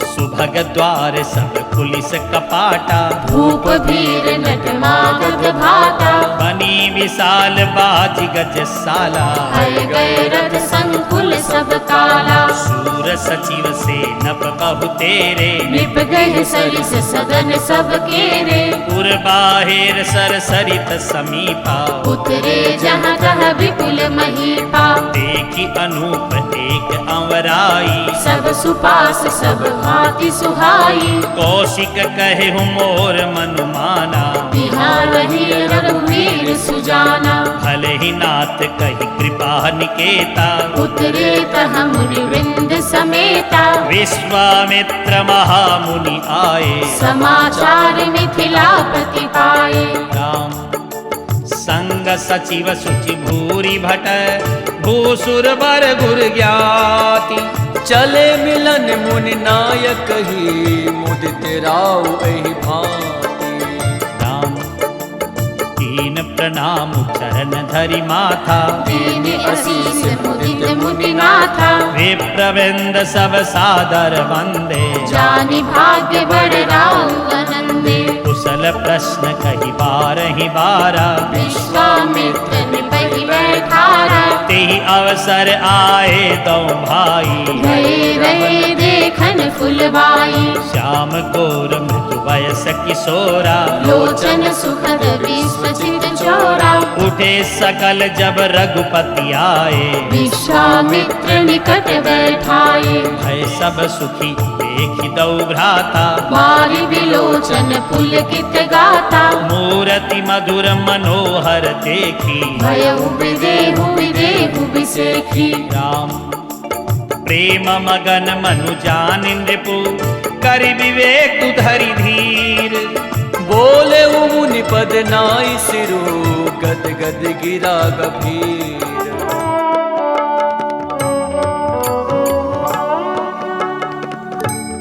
सुभग द्वार सब पुलिस कपाटा, धूप भीर नट मागध भाता। बनी विशाल बाज गजशाला, हर गए रथ संकुल सब काला। सूर सचिव से नप बहु तेरे, निप गए सरिस सदन सब केरे। पुर बाहिर सर सरित समीपा, उतरे जहाँ तह विपुल महीपा। देखी अनूप एक अंवराई। सब सुपास सब भांति सुहाई। कौशिक कहे हूँ मोर मनुमाना, बिहार रही रघुवीर सुजाना। भले ही नाथ कही कृपा निकेता, उतरे तह मुनि वृंद समेता। विश्वामित्र महामुनि आए, समाचार मिथिलापति पाए। राम संग सचिव सुचि भूरि भट, भूसुर बर गुर ज्ञाति। चले मिलन मुनि नायक ही, मुदित राव एहि भांति। राम तीन प्रणाम चरण धरि माथा, दीन असीस मुदित मुनिनाथा। वे प्रविंद सब सादर वंदे। जानि भाग्य बड़ राउ आनंदे। कुशल प्रश्न कही बारहि बारा, विश्वामित्र निपहि बैठारा। तेहि अवसर आए दो भाई। गए रहे देखन फुलवाई। श्याम गौर मृदु वयस किशोरा, लोचन सुखद विश्वचित चोरा। उठे सकल जब रघुपति आए। विश्वामित्र निकट बैठाए। भय सब सुखी देखि दौ भ्राता, बारी विलोचन पुलकित गाता। मूरति मधुर मनोहर देखी। भयउ विदेहु विदेहु विसेखी। राम प्रेम मगन मनु जान नृपु, करि विवेक धरि धीर। बोले मुनि पद नाई सिरु, गद गद गिरा गभीर।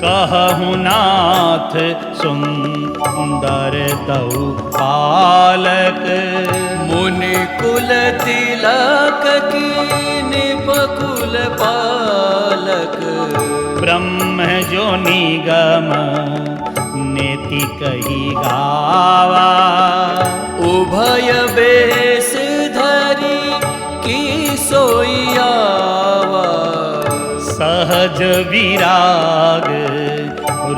कहु नाथ सुंदर दौ पालक, मुनि कुल तिलक की निपकुल पालक। ब्रह्म जो निगम नेति कही गावा। उभय बेस धरी की सोइयावा। सहज विराग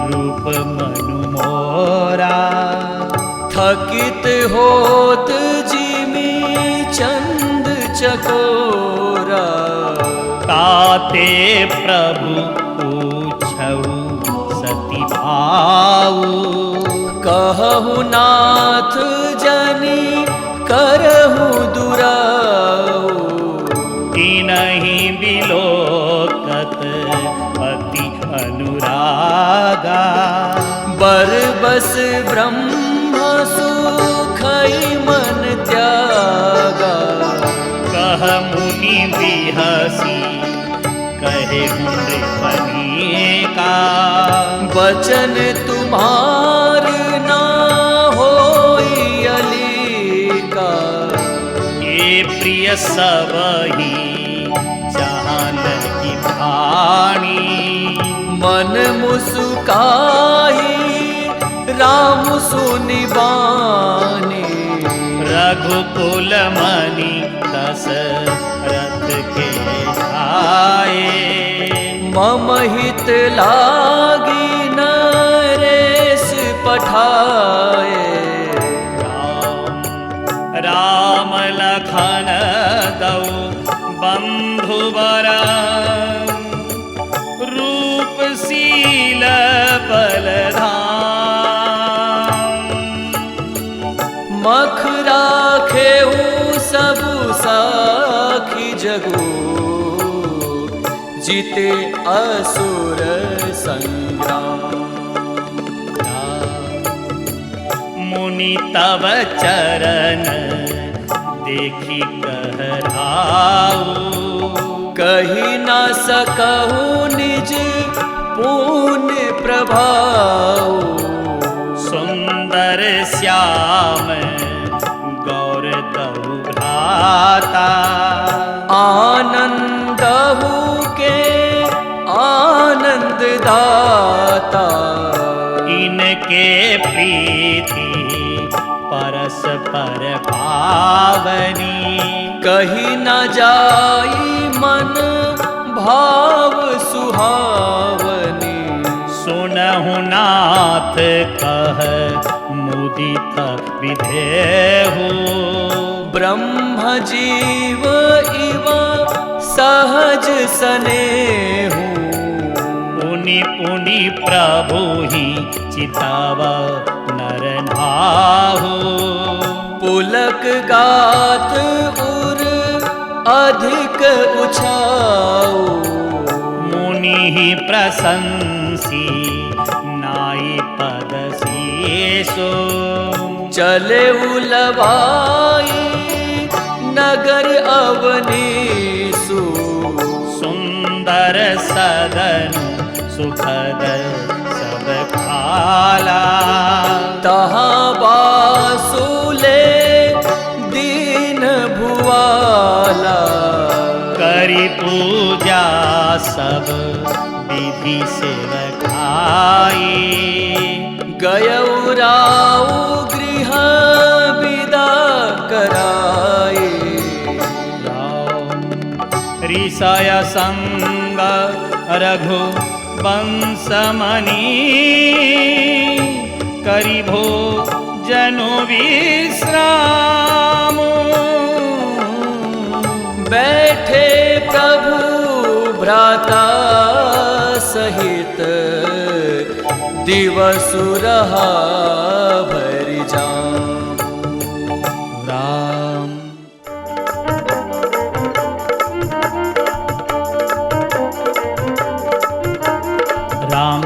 रूप मनु मोरा। थकित होत जिमी चंद चकोरा। ताते प्रभु पूछऊ सती भाऊ। कहु नाथ जनी करहु दुराऊ। नहीं बिलोकत अति अनुरागा। बरबस ब्रह्म सुखई मन त्यागा। कह मुनि बिहसी कहे नृपनि का। वचन तुम्हार ना होई अलीका। ये प्रिय सबही जान की भाणी। मन मुस्काई राम सुनि बानी। रघुकुल मणि दशरथ के जाए। मम हित लागी नरेश पठाए। राम लखन दऊ बंधुवर, रूप शील बलधाम। मख राखेऊ सबु साखी जगू, जीते असुर संग्राम। मुनि तव चरण देखी कहराऊ, कही न सकहु निज पुण्य प्रभाव। सुंदर श्याम गौर दऊ भ्राता, आनंदहु के आनंद दाता। इनके प्रीति परस्पर पावनी, कही न जाई मन भाव सुहावनी। सुनहु नाथ कह मुदित विधेहु, ब्रह्म जीव इव सहज सनेहु। पुनि पुनि प्रभु ही चिताव नर नाहु, पुलक गात उर अधिक उछाऊ। मुनि ही प्रशंसी नाई पद शीसो, चले उलवाई नगर अवनीसु। सुंदर सदन सुखद सब खाला, तहाँ बासुले दीन भुआला। करी पूजा सब विधि से रखाई, गयऊ राऊ गृह विदा कराई। ऋषय संग रघु वंशमणि, करिभो जनु विश्राम। बैठे प्रभु भ्राता सहित, दिवसु रहा भरि जाम। राम राम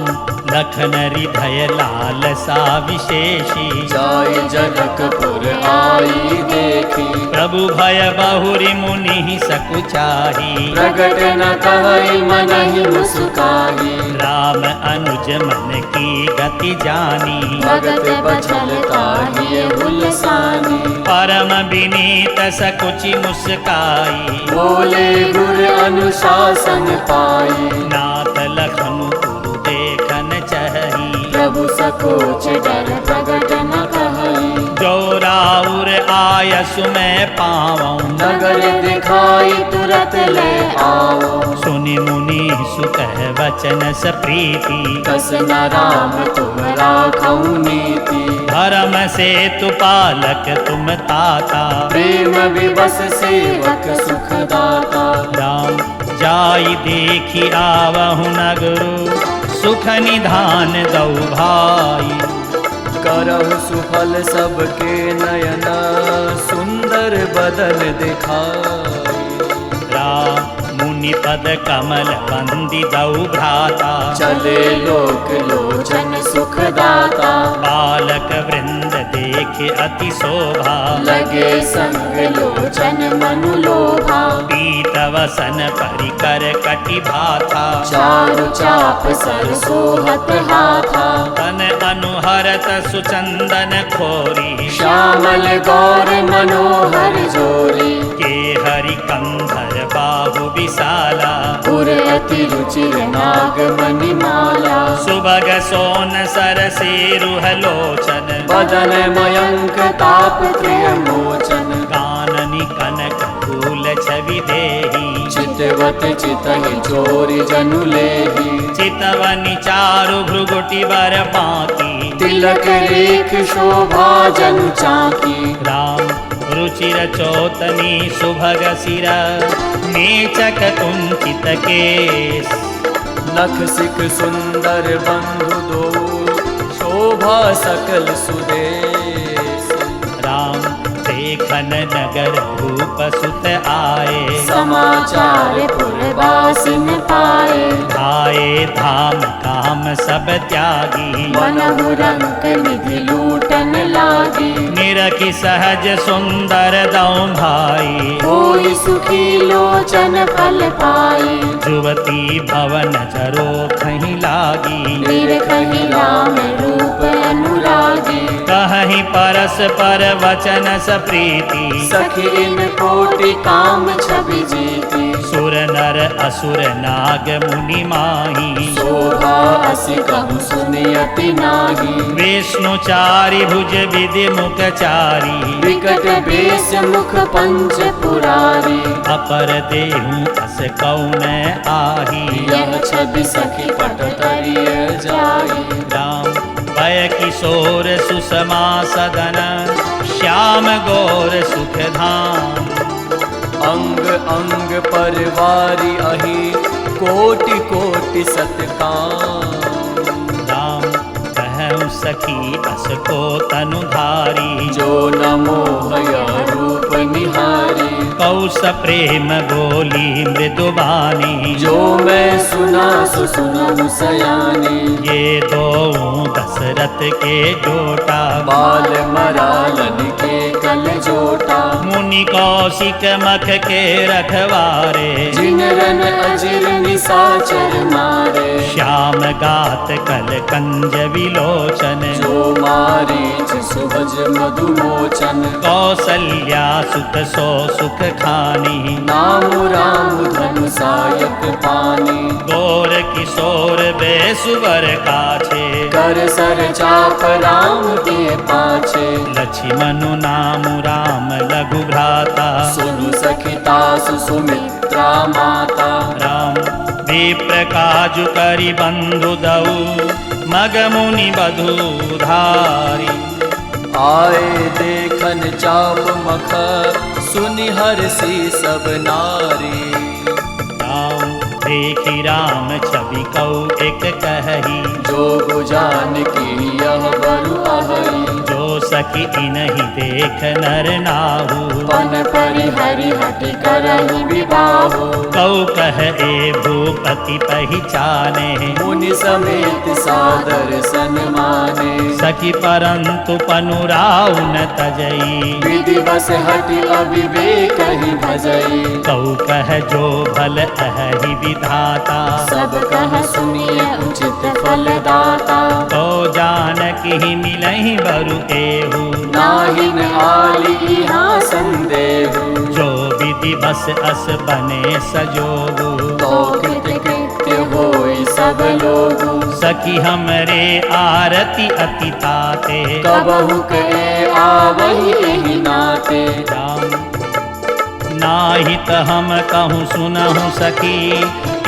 लखन हृदय लालसा विशेषी, जाय जनकपुर आई देखी। प्रभु भय बहुरी मुनि सकुचाही, प्रगट न कहई मनहि मुस्काई। राम अनुज मन की गति जानी, भगत बचल ताहिए हुलसानी। परम विनीत सकुचि मुस्काई, बोले गुर अनुशासन पाई। नाथ लखन गुरु देखन चहई, प्रभु सकोच डर प्रगट न कहई। जो राउर आयसु मैं पावऊं, नगर दिखाई तुरत ले आओ। सुनि मुनि सुकह वचन सप्रीति, कस न राम तुम राखऊ नीति। धर्म से तु पालक तुम ताता, प्रेम विवश सेवक सुख दाता। राम जाई देखी आवहु नगरु, सुख निधान दऊ भाई। करहु सुफल सबके नयन, सुंदर बदन दिखाई। राम मुनि पद कमल बंदी दऊ भ्राता, चले लोक लोचन सुख दाता। बालक वृंद देखे अति शोभा, लगे संग लोचन मनु लोभा। पीत वसन परिकर कटि भाथा, चारु चाप सरसोहत हाथा। तन अनुहरत सुचंदन खोरी, श्यामल गौर मनोहर जोरी। के हरि कंधर बाहु विशाला, पुर अति रुचिर नाग मणिमाला। सुभग सोन सरसेरुह लोचन, बदन मयंक ताप प्रिय मोचन। काननि कनक फूल छवि देहि, चित चितवत चितहि चोरी जनु लेही। चितवनि चारु भ्रुगुटि बर बांकी, तिलक रेख शोभा जनु चाकी। राम रुचिर चोतनी सुभग सिर, नेचक कुंचित केस। नख सिख सुंदर बंधु दो, शोभा सकल सुदेश। राम देखन नगर भूप सुत आए, समाचार पुरवासिन पाए। आए धाम काम सब त्यागी, मनहु रंक निधि लूटन लागी। निरखि सहज सुंदर दौं भाई, होई सुखी लोचन फल पाई। जुवती भवन जरो खहीं लागी, निरखहि राम रूप अनुरागी। कहीं परस्पर वचन सप्रीति, सखीन कोटि काम छवि जीती। सुर नर असुर नाग मुनि माही, शोभा असी कहूँ सुनियति नाही। विष्णु चारि भुज विधि मुख चारी, विकट बेस मुख पंच पुरारी। अपर देहु अस कौन आही, यह छवि सखी पट तरिय जाई। राम भय किशोर सुषमा सदन, श्याम गौर सुख धाम। अंग अंग परवारी अहि, कोटि कोटि सतकाम। राम कहूँ सखी अस को तनुधारी, जो न मोहय रूप निहारी। कौस प्रेम बोली मृदुबानी, जो मैं सुना सो सुनहु सयानी। ये दो दशरथ के जोटा, बाल मरालन के कल जोटा। मुनि कौशिक मख के रखवारे, जिन रन अजिर निशाचर मारे। श्याम गात कल कंज विलोचन, जो मारीच सुभज मधुमोचन। कौसल्या सुत सो सुख खानी, नाम राम धनु सायक पानी। गौर किशोर बेसुवर काछे, कर सर चाप राम के पाछे। लक्ष्मणु नाम राम लघु भ्राता, सुनु सखिता सुमित्रा माता। राम विप्र काजु करि बंधु दऊ, मग मुनि बधु धारी। आए देखन चाप मख, सुनि हर्षि सब नारी। राम देखी राम छवि कऊ एक कही, जो गुजान की यह बरु अहरी। जो सखी इनहि देख नर नाहु, पन परिहरि हटि करहि विबाहु। कऊ कह ए भूपति पहिचाने, मुनि समेत सादर सन्माने। सखी परंतु पनुराउ न तजई, विधि बस हटि अविवेक ही भजई। कऊ कह जो भल अहि विधाता, सब कह सुनिय उचित फल दाता। तो जानकी ही मिलहि बरु एहु, नाहिन आली यहाँ संदेहु। जो विधि बस अस बने सजोगु। तो कृत्य कृत्य होई सब लोगु। सखी हमरे आरती अति ताते, कबहु कहे आवहि एहि नाते। राम नाही त हम कहूँ सुनहु सखी,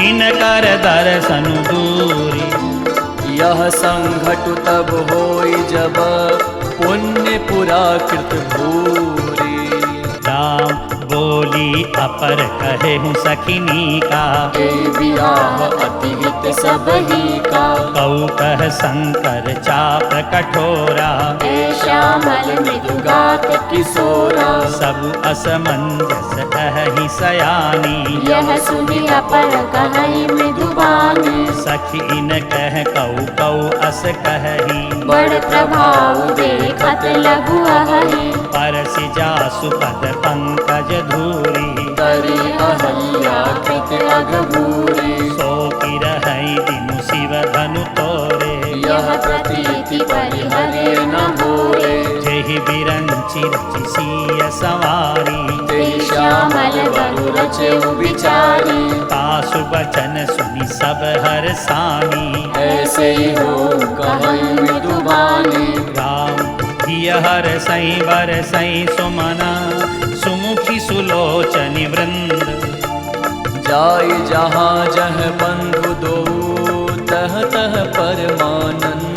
इनकर दर्शन दूरी। यह संघटु तब होई जब, पुण्य पुरा कृत भूरी। राम बोली अपर कहे हूँ सखिनी का, ए बियाह अति हित सब ही का। कऊ कह शंकर चाप कठोरा, ए श्यामल मृदुगात किशोरा। सब असमंजस अहि सयानी। यह सुनि अपर कहई मृदुबानी। सखी इन कह कऊ कऊ अस कही, बड़ प्रभाव देखत लघु अहई। परसि जासु पद पंकज धूरी। तरी अहल्या कृत अगभूरी। सो की रहई दिनु शिव धनु तोरे, यह प्रतीति परिहरे न भोरे। जेहि बिरंचि रचि सिय सवारी। ते श्यामल बरु रचेउ विचारी। तासु बचन सुनि सब हर सानी। ऐसे ही हो कहई मृदुबानी। राम हिय हर सई बर सई सुमना, सुमुखी सुलोचनि वृंद। जाई जहाँ जह बंधु दो तह तह परमानंद।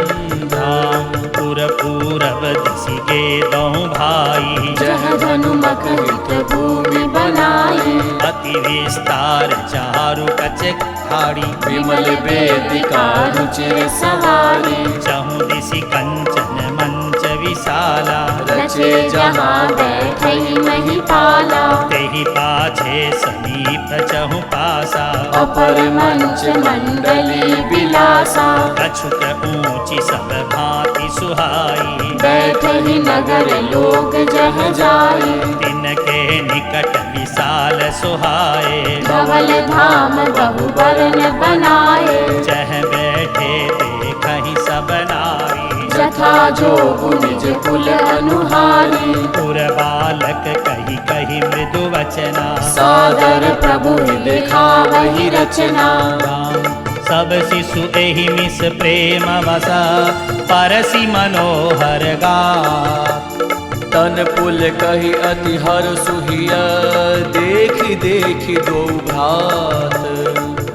पूरब दिशि गे दौं भाई जह जनुमक हित भूमि बनाई अति विस्तार चारु कच खाड़ी विमल वेदिका रुचिर सवारी चहु दिशि कंचन मंच विशाला रचे जहाँ बैठे महिपाला तेहि पाछे समीप चहु पासा अपर मंच मंडली विलासा कछुक ऊंची सब भांति सुहाई बैठहि नगर लोग जह जाई तिनके निकट विशाल सुहाए धवल धाम बहु वर्ण बनाए चह बैठे देखहि सब नारी जथा जोगु निज कुल अनुहारी पुर बालक कही कही मृदु वचना सादर प्रभु दिखावहि रचना सब शिशु एहि मिस प्रेम वसा परसी मनोहर गा तन पुल कही अति हर सुहिया देखी देखी दो भात।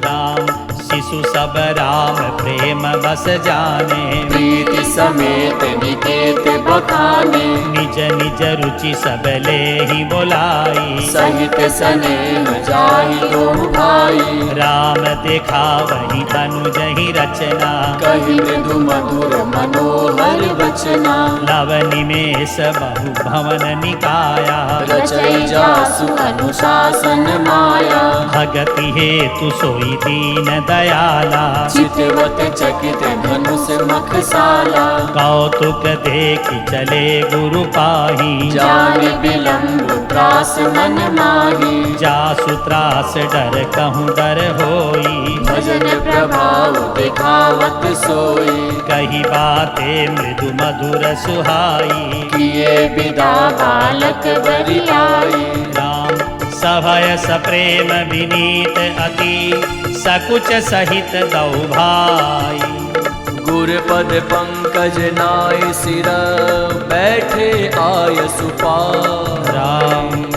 राम शिशु सब राम प्रेम बस जाने प्रीति समेत निकेत बखाने निज निज रुचि सब लेहि बोलाई सहित स्नेह जाहि दो भाई राम दिखावहि तनुजहि रचना कहि मृदु मधुर मनोहर वचना लव निमेष बहु भवन निकाया रचई जासु अनुशासन माया भगति हेतु सोई दीन दयाला चितवत चकित धनुष मखसाला कौतुक देखि चले गुरु पाही जान विलंब त्रास मन माही जासु त्रास डर कहूँ डर होई भजन प्रभाव दिखावत सोई कही बातें मृदु मधुर सुहाई किए विदा बालक बरियाई राम सभय सप्रेम विनीत अति सकुच सहित दौ भाई गुरपद पंकज नाय सिर बैठे आय सुपार। राम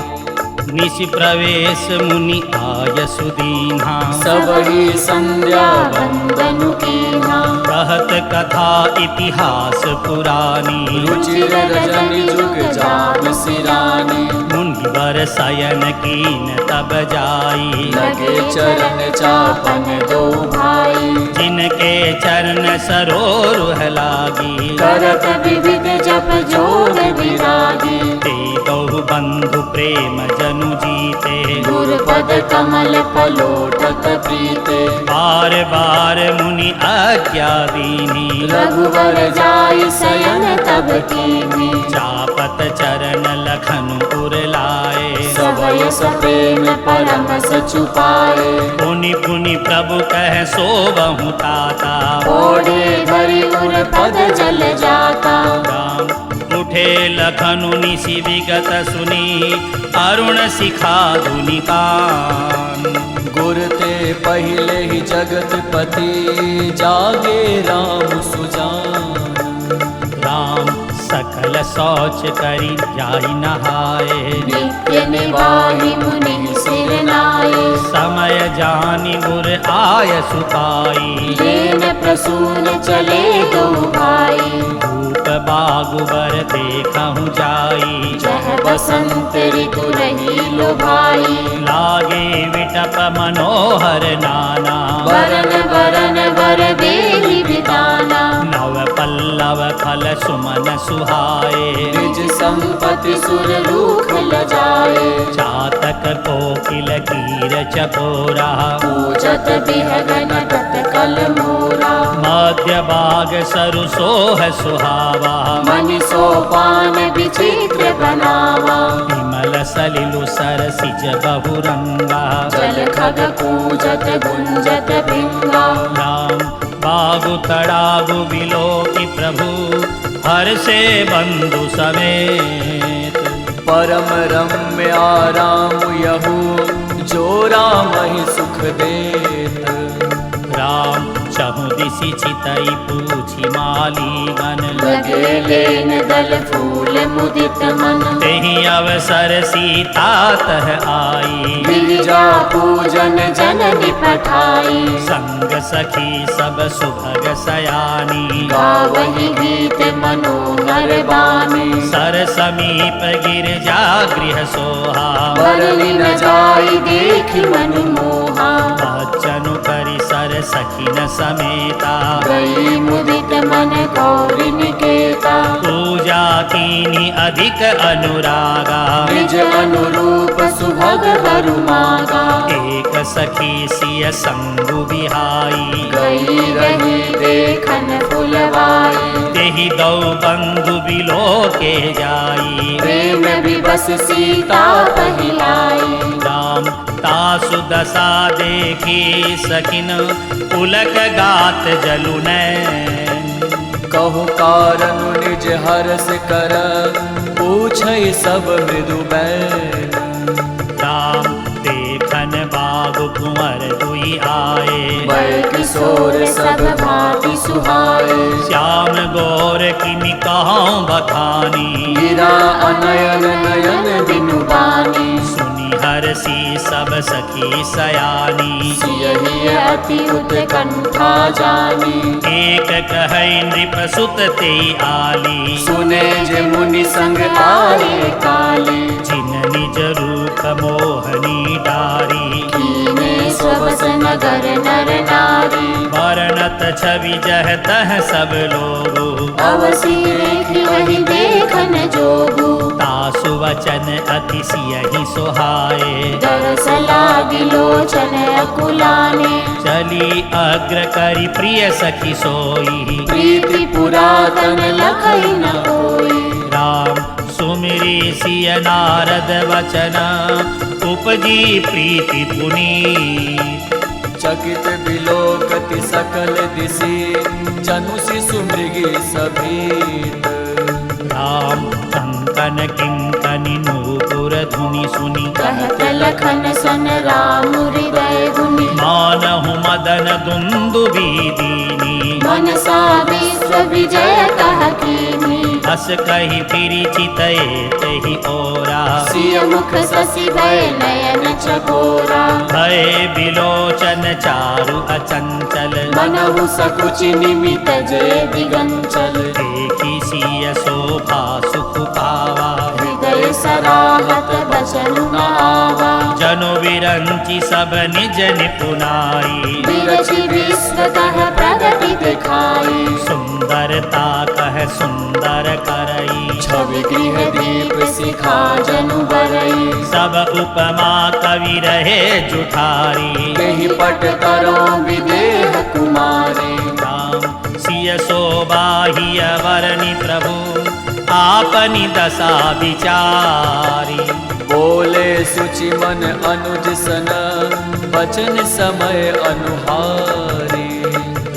निशि प्रवेश मुनि आय सुदीन्हा सबरी संध्या वंदनु कीन्हा कहत कथा इतिहास पुरानी रुचिर रजनि जुग जान सिरानी मुनिवर शयन कीन तब जाई लगे चरण चापन दो भाई जिनके चरण सरोरुह लागी करत विविध जप जोग विरागी ते दो बंधु प्रेम जनु जीते गुरुपद कमल पलोटत प्रीते बार बार मुनि आज्ञा दीनी रघुवर जाय शयन तब कीनी चापत चरण लखन उरलाए सबय सप्रेम परम सचुपाए पुनि पुनि प्रभु कह सो बहु ताता ओढ़े धरि उर पद जल जाता राम उठे लखनु निशि विगत सुनी अरुण शिखा धुनिकान गुरते पहले ही जगत पति जागे राम सुजान। राम सकल शौच करी जाई नहाए नित्य निवाहि मुनि सिर नाये समय जानी गुर आय सुपाई लेन प्रसून चले दो भाई धूप बागुबर देखहु जाई जह बसंत ऋतु रही लो भाई लागे विटप मनोहर नाना वरन वरन वर देहि बिताना नव पल्लव फल सुमन सुहाए निज संपत्ति सुर रूख लजाए चातक कोकिल कीर चकोरा पूजत बिहगन तत्कल मोरा मध्य बाग सरु सोह सुहावा मनि सोपान विचित्र बनावा विमल सलिलु सरसिज बहुरंगा जल खग पूजत गुंजत भिंगा राम बागु तड़ागु बिलो की प्रभु हर से बंधु समेत परम रम्य आराम यहू जो राम ही सुख देत। राम चहु दिशि चितई पूछी मालीगण लगे लेन दल फूल मुदित मन तेहि अवसर सीता तह आई गिरिजा पूजन जननी पठाई संग सखी सब सुभग सयानी गावहि गीत मनोहर बानी सर समीप गिरजा गृह सोहा बरनि न जाई देखि मन मोहा बच्चनु परिसर सखिन समेता गई मुदित मन गौरी निकेता पूजा कीनी अधिक अनुरागा निज अनुरूप सुभग बरु मागा एक सखी सिय संगु बिहाई गई रही देखन फुलवाई तेहि दौ बंधु बिलो के जाई प्रेम विवश सीता पहिलाई राम तासु दशा देखी सखिन पुलक गात जलु नैन कहु कारण निज हरस कर पूछै सब मृदु बैन राम देखन बागु कुंवर दुई आए बर किशोर सब भांति सुहाए श्याम गौर किमि कहौं बखानी गिरा अनयन नयन बिनु बानी सुनि हरसी सब सखी सयानी सियहि अति उत्कंठा जानी एक कहै नृप सुत तेई आली सुने जे मुनि संग आए काली जिन निज रूप मोहनी डारी कीने स्वस नगर नर नारी वर्णत छवि जह तह सब लोगो अवसि देखि वही देखन जोगु तासु वचन अति सियहि सोहाए दरस लागी लोचन अकुलाने चली अग्र करि प्रिय सखी सोई प्रीति पुरातन लखई न कोई राम सुमिरी सिय नारद वचन उपजी प्रीति पुनीत चकित बिलोकति सकल दिशि जनुषि सुमृगी सभीत राम कंकन किंकनि नूपुर धुनि सुनि कहत लखन सन राम हृदय गुनि मानहु मदन दुंदुबी दीनी मनसा विश्व विजय कह कीनी हस कहि फिरि चितये तेहि ओरा सिय मुख शशि भय नयन चकोरा भय बिलोचन चारु अचंचल मनहु सकुचि निमित जय दिगंचल देखी सिय शोभा सुख पावा हृदय सराहत बचन न आवा जनु विरंचि सब निज निपुनाई विरचि विश्व कह प्रगति दिखाई सुंदरता कह सुंदर करई छवि गृह दीप सिखा जनु बरई सब उपमा कवि रहे जुठारी कहि पट करो विदेह कुमारी राम सिय शोभाहिय वरनि प्रभु आपनि दशा विचारी बोले सुचि मन अनुज सन वचन समय अनुहारी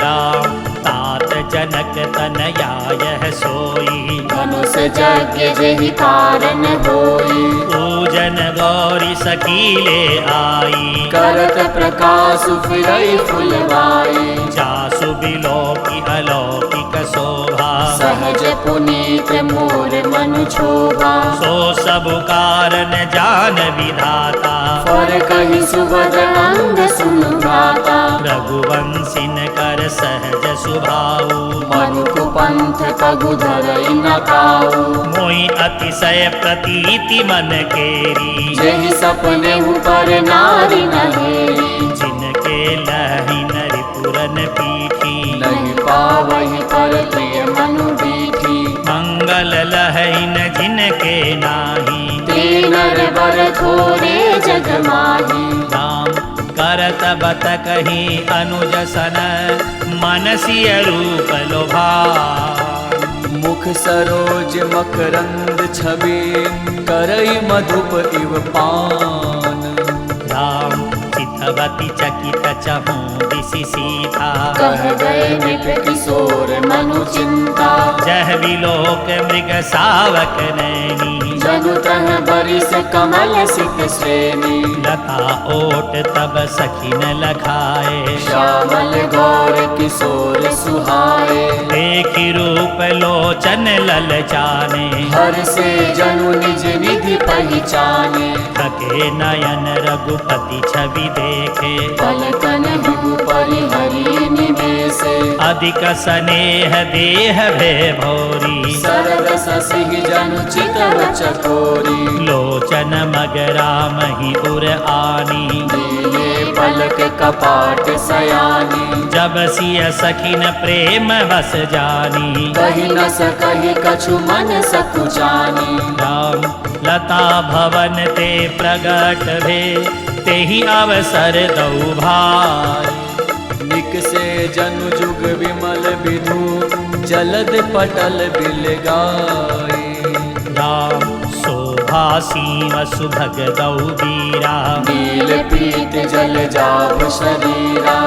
राम तात जनक तनया यह सोई धनुष यज्ञ जेहि कारण होई पूजन गौरी सकीले आई करत प्रकाश फिरई फुलवाई जासु बिलोकी अलौकिक शोभा सहज पुनीत मोर मनु क्षोभा सो सब कारण जान विधाता पर कहि सुभद्र अंग सुनु भ्राता रघुवंशिन कर सहज सुभाऊ मनुकु पंथ कगु धरई न काऊ मोहि अतिशय प्रतीति मन केरी जेहि सपने पर नारी नहेरी जिनके लहि नरि पुरन पीठी नहीं पावहि पर प्रिय मनु बीठी मंगल लहि न जिनके नाही ते नर बर थोरे जग माही राम करत बत कही अनुज सन मनसिय रूप लोभा मुख सरोज मकरंद छवि करई मधुप इव पान राम चित सुखवती चकित चहु दिशि सीता। कह गए नृप किशोर मनु चिंता, जह विलोक मृग सावक नैनी। जनु तह बरिस कमल सित श्रेणी, लता ओट तब सखी न लखाए। श्यामल गौर किशोर सुहाए, देखि रूप लोचन ललचाने। हर से जनु निज निधि पहचाने, थके नयन रघुपति छवि देखे। पलकन हिगु परिहरि निमेषे, अधिक स्नेह देह भय भोरी। सरद ससिह जनु चितव चकोरी, लोचन मगरा मही उर आनी। दीने पलक कपाट सयानी, जब सिय सखिन प्रेम बस जानी। कहि न सकहि कछु मन सकुचानी, राम लता भवन ते प्रगट भे, तेहि अवसर दऊ भाई। निक से जनु जुग विमल विधु, जलद पटल बिल गाई। राम शोभा सीम सुभग दऊ बीरा। नील पीत जल जाभ शरीरा,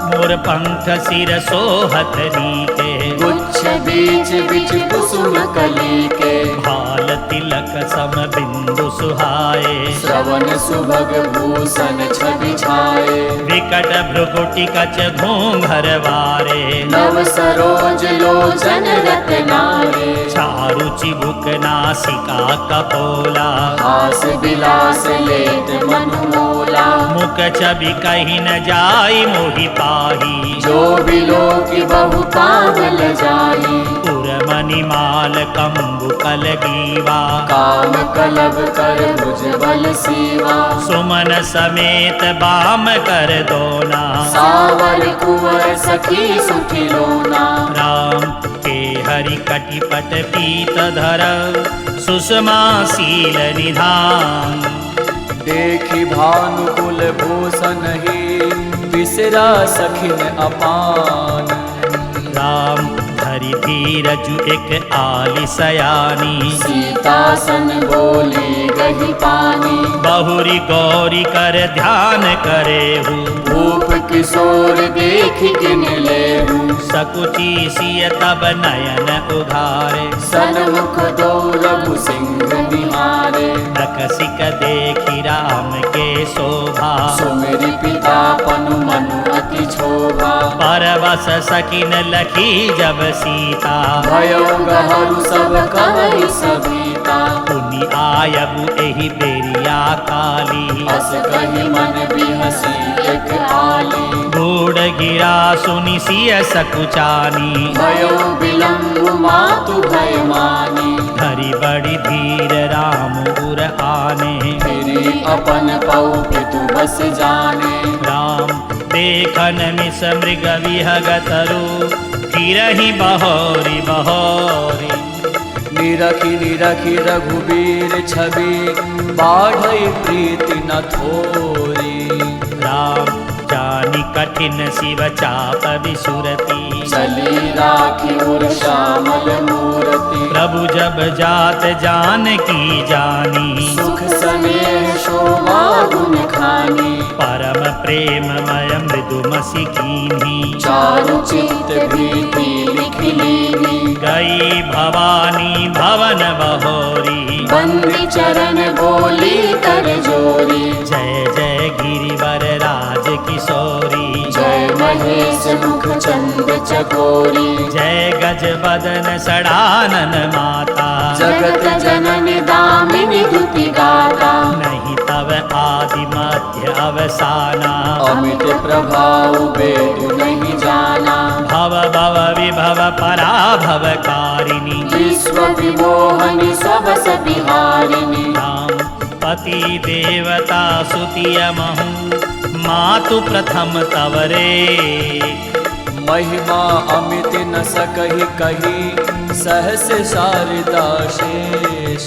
मोर पंख सिर सोहत नीके। गुच्छ बीच बिच कुसुम कली के, भाल तिलक सम बिंदु सुहाए। श्रवण सुभग भूषण छवि छाए, विकट भ्रुकुटी कच घूंघर वारे। नव सरोज लोचन रत्नारे, चारु चिबुक नासिका कपोला। हास विलास लेत मनमोला, मुख छवि कहीं न जाई मोहि पाही। जो बिलोकि बहु पागल जाई, उर्मणिमाल कंबु कलगीवा। काम कलब कर भुजबल सीवा, सुमन समेत बाम कर दोना। सावर कुंवर सखी सुखी लोना, राम के हरि कटिपट पीत धर। सुषमा शील निधान। देखि भानुकुल भूषण ही, बिसरा सखिन अपान। राम धरि धीरजु एक आली सयानी। सीतासन बोली गही पानी, बहुरी गौरी कर ध्यान करेहु। भूप किशोर देख किन लेहु, सकुची सिय तब नयन उघारे। सन्मुख दो रघु सिंह निहारे, नखसिक देखि राम के शोभा। सुमिरि पिता पनु मनु अति क्षोभा, परवश सकिन लखी जब सीता। भयो गहरू सब कहि सभीता, पुनि आयबु एहि बेरिया काली। अस कहि मन बिहसी एक आली, बूढ़ गिरा सुनि सिय सकुचानी। भयो विलम्ब मातु भय मानी, धरि बड़ी धीर राम उर आने। फिरी अपन पौ पितु बस जाने, राम देखन मिस मृग विहगतरु। गिरहि बहोरी बहोरी। निरखि निरखि रघुबीर छवि, बाढ़ई प्रीति न थोरी। राम जानी कठिन शिव चाप विसुरती। चली राखी उर श्यामल मूर्ति, प्रभु जब जात जान की जानी। सुख स्नेह शोभा गुण खानी, परम प्रेममय मृदुमसि कीन्ही। चारु चित्त भीति लिख लीनी, गई भवानी भवन बहोरी। बंदी चरण बोली कर जोरी, जय जय गिरिवर राज किशोरी। जय महेश मुख चंद चकोरी, जय गज बदन सड़ानन माता। जगत जनन दामिनी दुति गाता, नहीं तव आदि मध्य अवसाना। अमित प्रभाव बेदु नहीं जाना, भव भव विभव पराभव कारिणी। विश्व विमोहनि सबस बिहारिणी, राम पति देवता सुतिय महु। मातु प्रथम तवरे। महिमा अमित न सकहि कही, सहस शारदा शेष।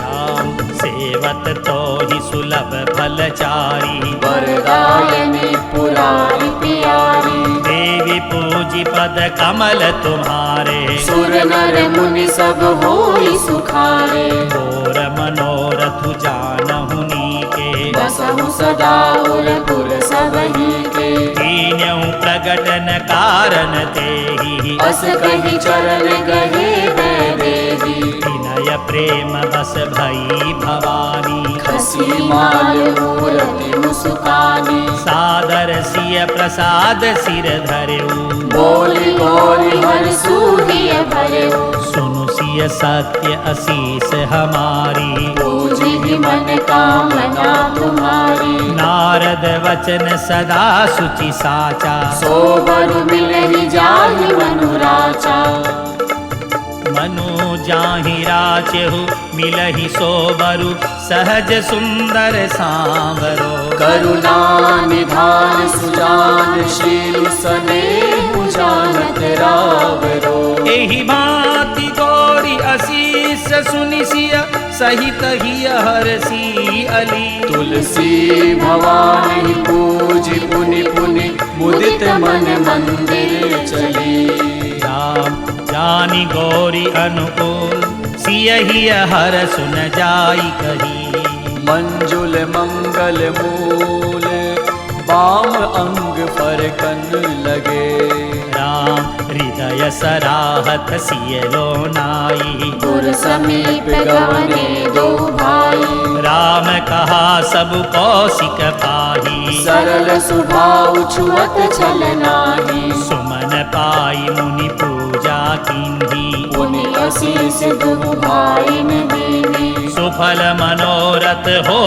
राम सेवत तो ही सुलभ फलचारी। वरदायिनी पुरारी प्यारी, देवी पूजी पद कमल तुम्हारे। सुर नर मुनि सब होई सुखारे, घोर मनोरथ जानहु नीके। बसहु सदा उरपुर सबही के। कीन्यऊ प्रगटन कारण तेहि अस कहि चरण गहे वैदेही। विनय प्रेम बस भई भवानी खसी माल मूरति मुसुकानी। सादर सिय प्रसाद सिर धरेऊ बोली गौरी हर सूहिय भरेऊ। सुनु सिय सत्य असीस हमारी पूजी मन कामना तुम्हारी। नारद वचन सदा सुचि साचा सोबरु मिलहि जाहि मनुराचा। मनु जाहि राचहु मिलहि सोबरु सहज सुंदर सांवरो करुणा निधान सुजान शील स्नेहु जानत रावरो। एहि भांति गौरी असीस सुनि सिय सहित हिय हरसी अली। तुलसी भवानी पूजी पुनि पुनि मुदित मन मंदिर चली। राम जानी गौरी अनुकूल सियहि हर सुन जाई कही। मंजुल मंगल मूल बाम अंग फरकन लगे। राम हृदय सराहत सिय लोनाई गुर समीप गवने दो भाई। राम कहा सब कौशिक पाही सरल स्वभाव छुअत छल नाही। सुमन पाई मुनि पूजा किन्ही पुनि आशीष दुहु भाई ने दीनी। सुफल मनोरथ हो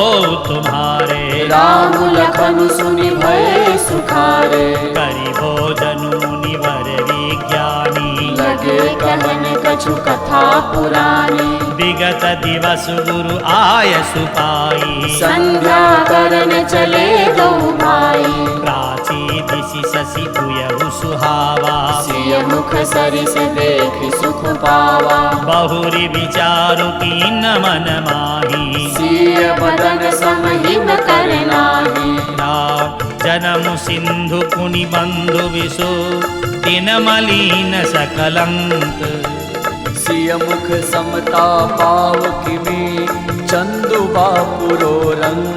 तुम्हारे राम लखन सुनि भय सुखारे। करि भोजन मुनि वर विज्ञानी लगे कहन कछु कथा पुरानी। विगत दिवस गुरु आय सुपाई संध्या करन चले दो भाई। प्राची दिशि शशि उयहु सुहावा सिय मुख सरिस देख सुख पावा। बहुरी विचारु कीन मन माही सिय बदन समहिम कर नाही। राम जन्म सिंधु कुनि बंधु विशु तिन मलीन सकलंक। सिय मुख समता पाव किमी चंदु बापुरो रंग।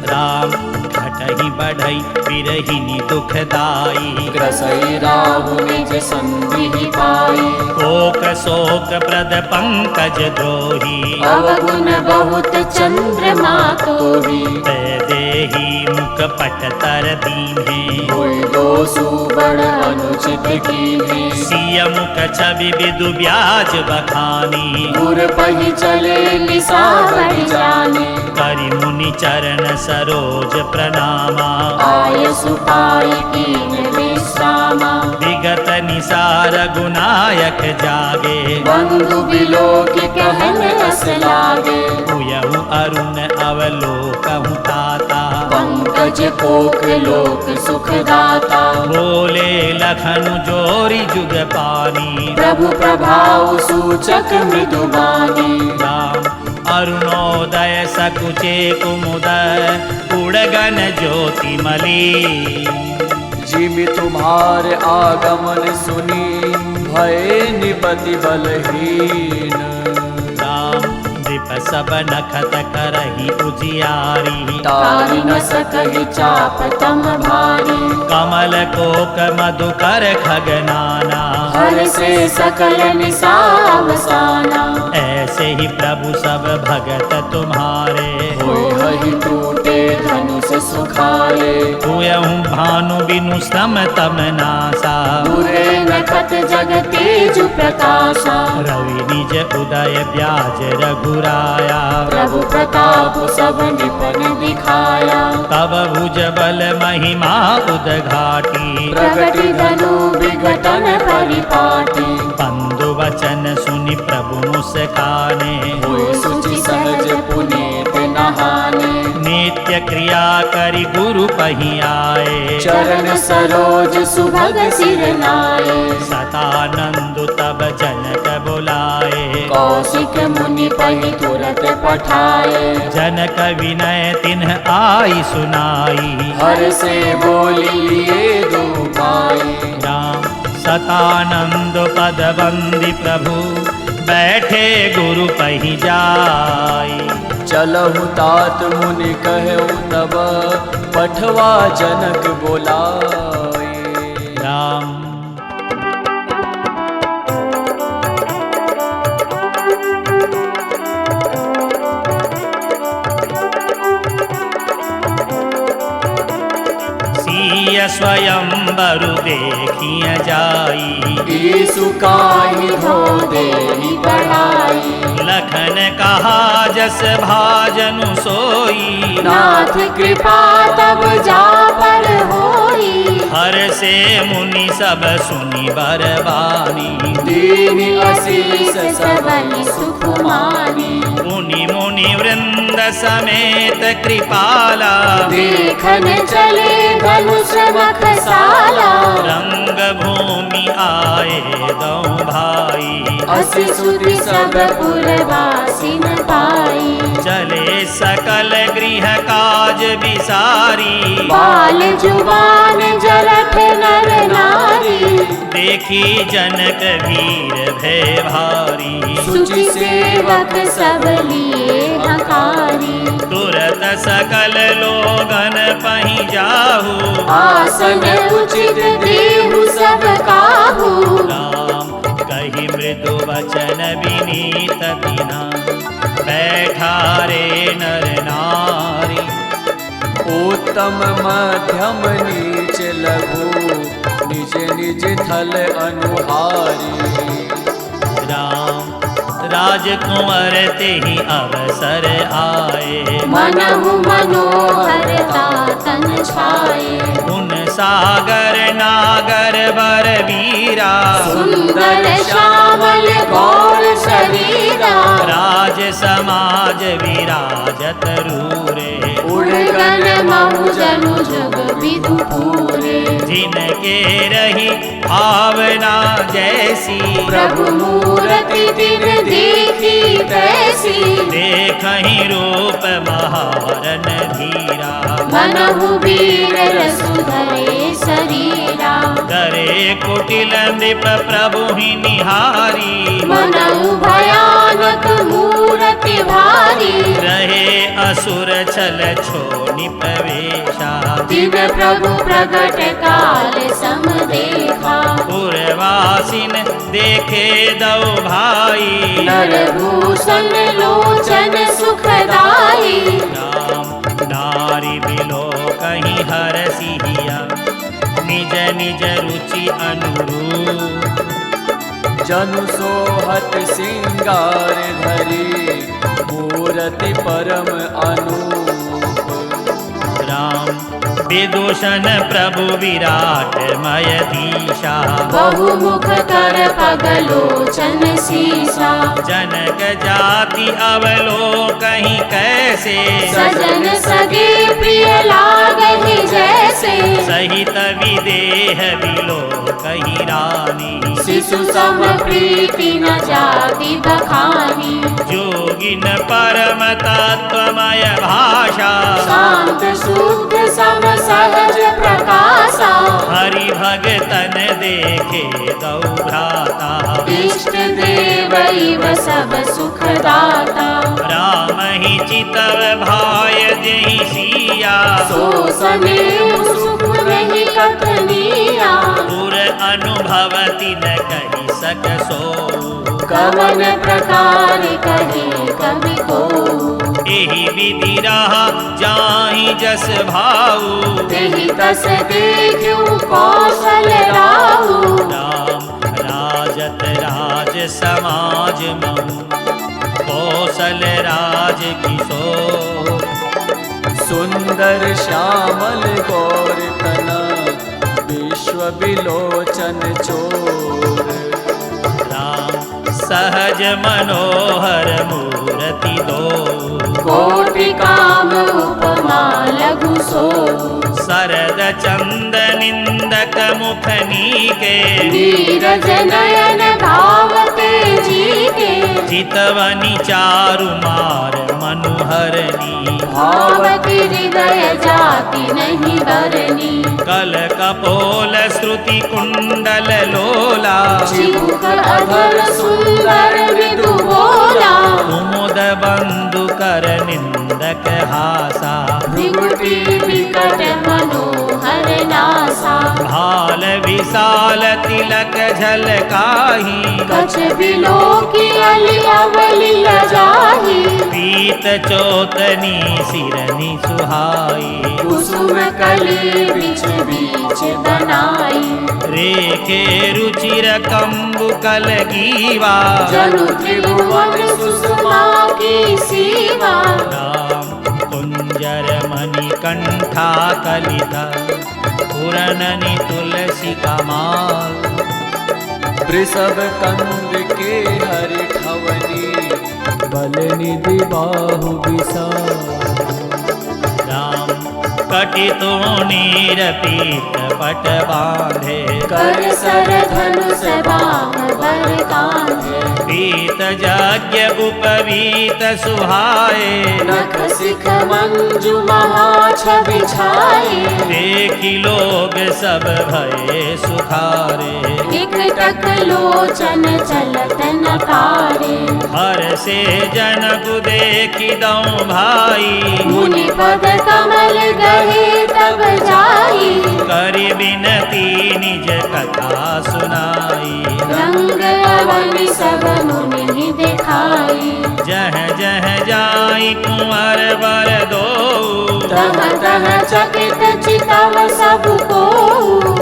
राम घटहि बढ़ई बिरहिनी दुखदाई ग्रसई राहु निज संधि पाई। कोक शोक प्रद पंकज द्रोही अवगुण बहुत चंद्रमा तोही। देहि मुख पट तर दीन्हे होय दोषु बड़ अनुचित कीन्हे। सिय मुख छवि विदु ब्याज बखानी गुर पहि चले निसावर जाने। करि मुनि चरण सरोज प्रणामा आय सुपाई कीन विश्रामा। विगत निसार गुनायक जागे बंधु बिलोक कहन रस लागे। उयहु अरुण अवलोकहु ताता पंकज कोक लोक सुख दाता। बोले लखनु जोरी जुग पानी प्रभु प्रभाव सूचक मृदुबानी। राम अरुणोदय सकुचे कुमुदय उड़गन ज्योति मली। जिमि तुम्हार आगमन सुनी भय निपति बलहीन। राम दीप सब नखत करही उजियारी तारि न सकहि चाप तम भारी। कमल कोक मधुकर खगनाना हर से सकल निसावसाना। ऐसे ही प्रभु सब भगत तुम्हारे होय हहि टूटे धनुष सुखाए। हुयहु भानु बिनु श्रम तम नासा बुरे नखत जग तेज प्रकाशा। रवि निज उदय ब्याज रघुराया प्रभु प्रताप सब निपन दिखाया। तब भुज बल महिमा उदघाटी प्रगति धनु विघटन परिपाटी। बंधु वचन सुनि प्रभु मुस्काने होय सुचि सहज पुनीत नहाने। नित्य क्रिया करि गुरु पहि आए चरण सरोज सुभग सिर नाये। सतानंदु तब जनक बुलाए कौशिक मुनि पहि तुरत पठाए। जनक विनय तिन्ह आई सुनाई हर से बोली लिए दो भाई। राम सतानंद पद बंदी प्रभु बैठे गुरु पही जाई। चलहु तात मुनि कहु तब पठवा जनक बोलाई। राम सिय स्वयं बरु देखिय जाई। ईसु काहि धो देहि बढ़ाई। लखन कहा जस भाजनु सोई। नाथ कृपा तब जा पर होई। हर से मुनि सब सुनि बरबानी। दीन असीस सबनि सुख मानी। मुनि मुनि वृंद समेत कृपाला। देखन चले धनुष मखसाला। रंग भूमि आए दौ भाई। असि सुधि सब पुरवासिन पाई। चले सकल गृह काज बिसारी। बाल जुबान जरठ नर नारी। देखी जनक वीर भय भारी। सुचि सेवक सब लिए हकारी। तुरत सकल लोगन पही जाहू। आसन उचित देहु सब काहू। राम कही मृदु वचन विनीत बिना। बैठा रे नर नारी। उत्तम मध्यम नीच लघु निज निज थल अनुहारी। राम राजकुंवर तेहि अवसर आए। मनहु मनोहर तातन छाए। उन सागर नागर बर वीरा। सुंदर श्यामल गौर शरीरा। राज समाज विराजत रूरे। उड़गन महु जनु जग विदु पूरे। जिनके रही भावना जैसी। प्रभु मूरति दिन देखी तैसी। देखहि रूप महारन धीरा। मनहु वीर रसु धरे शरीरा। करे कुटिल नृप प्रभु ही निहारी। मनहु भयानक मूरति भारी। रहे असुर छल छोनि प्रवेशा। दिन प्रभु प्रगट काल सम देखा। पुरवासिन देखे दौ भाई। नर भूषण लोचन सुखदाई। राम नारी बिलो कहीं हर सिहिया। निज निज रुचि अनुरूप। जनु सोहत सिंगार धरी मूरति परम अनूप। राम विदूषण प्रभु विराट मय दीशा। बहुमुख कर पगलोचन सीसा। जनक जाति अवलोकहि कैसे। सजन सगे प्रिय लागहि जैसे। सहित विदेह विलोकहि रानी। शिशु सम प्रीति न जाति बखानी। जोगिन परम तत्वमय भाषा। शांत शुद्ध सम सहज प्रकाशा। हरि भगतन देखे दौ भ्राता। इष्ट देव इव सब सुखदाता। राम ही चितव भाय जहि सिया। सो सनेम सुख नहीं कथनिया। पुर अनुभवति न कहि सक सो। कवन प्रकार कहे कवि को। एहि विधि रहा जाहि जस भाऊ। तेहि तस देखिउ कौशल राहु। राम राजत राज समाज महु। कौशल राज किशोर। सुंदर श्यामल गौर तना विश्व विलोचन चोर। राम सहज मनोहर मूर्ति दो। कोटि काम उपमा लघु सो। शरद चंद निंदक मुखनी के। नीरज नयन भावते जी के। चितवनी चारु मार मनुहरनी। भावती हृदय जाति नहीं बरनी। कल कपोल श्रुति कुंडल लोला। चिबुक अधर सुंदर विदु विशाल तिलक झलकाही, कछ बिलो की अली अवली लजाही, पीत चोतनी सिरनी सुहाई, कुसुम कली बीच बीच बनाई, रेखे रुचिर कंबु कलगीवा, जनु त्रिभुवन सुषमा की सीवा, राम कुंजर मणिकंठा कलिता, पूरननि तुलसी कमाल, वृषभ कंद के हरि ठवनी, बल निधि बाहु विशाल। राम कटितो नीर पीत पट बांधे, कर सर धनुष बाण बर कांधे, पीत यज्ञ उपवीत सुहाए, नख सिख मंजु महाछवि छाए, देखी लोग सब भये सुखारे, एकटक लोचन चलत न तारे, हर से जनकु देखी दऊ भाई, मुनि पद कमल गहे तब जाई, करि बिनती निज कथा सुनाई, रंग अवनि सब मुनि दिखाई, जह जह जाई कुंवर वर दो, तह तह चकित चितव सब को,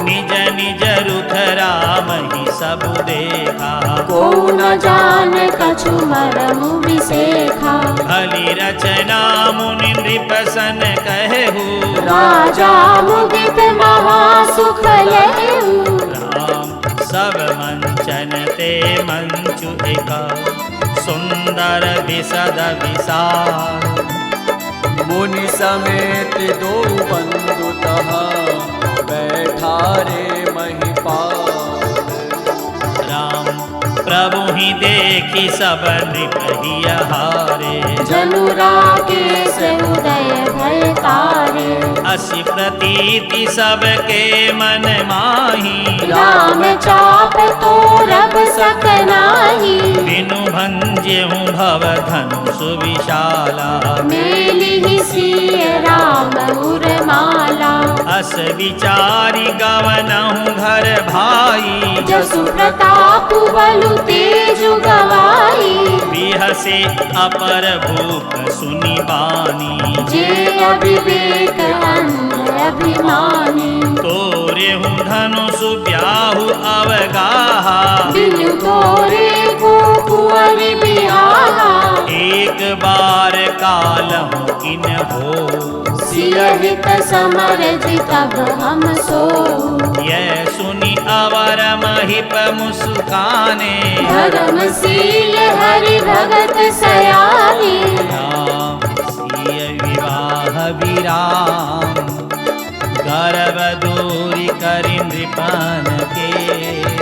निज निज रुख राम ही सब देखा, को न जान कछु मरमु विसेखा, भली रचना मुनि नृपसन कहू, राजा मुदित महासुख लेऊ, राम सब मंचन ते मंचु एका, सुंदर विशद विशाल, मुनि समेत दो बंधु तहा, बैठा रे महिपाल। राम प्रभु ही देखी सब नृप ही हारे, जनु राकेश उदय भय तारे, असी प्रतीति सबके मन माही, राम चाप तोरब सकनाही, बिनु भंजेहु भव धनुषु विशाला, मेलिहि सिय राम उरमाला, अस विचारी गवनहु घर भाई, जसु प्रताप बलु तेजु गवाई, बिहसे अपर भूप सुनि बानी, जे अविवेक अंध अभिमानी, तोरे हूँ धनुषु ब्याहु अवगाहा, बिनु तोरे को कुंवर बियाहा, एक बार कालहु किन हो, सियहित समर जितब हम सो, यह सुनि अवर महिप मुस्काने, धर्मशील हरि भगत सयानी, राम सिय विवाह विराम, गर्भ दूरी करि नृपन के,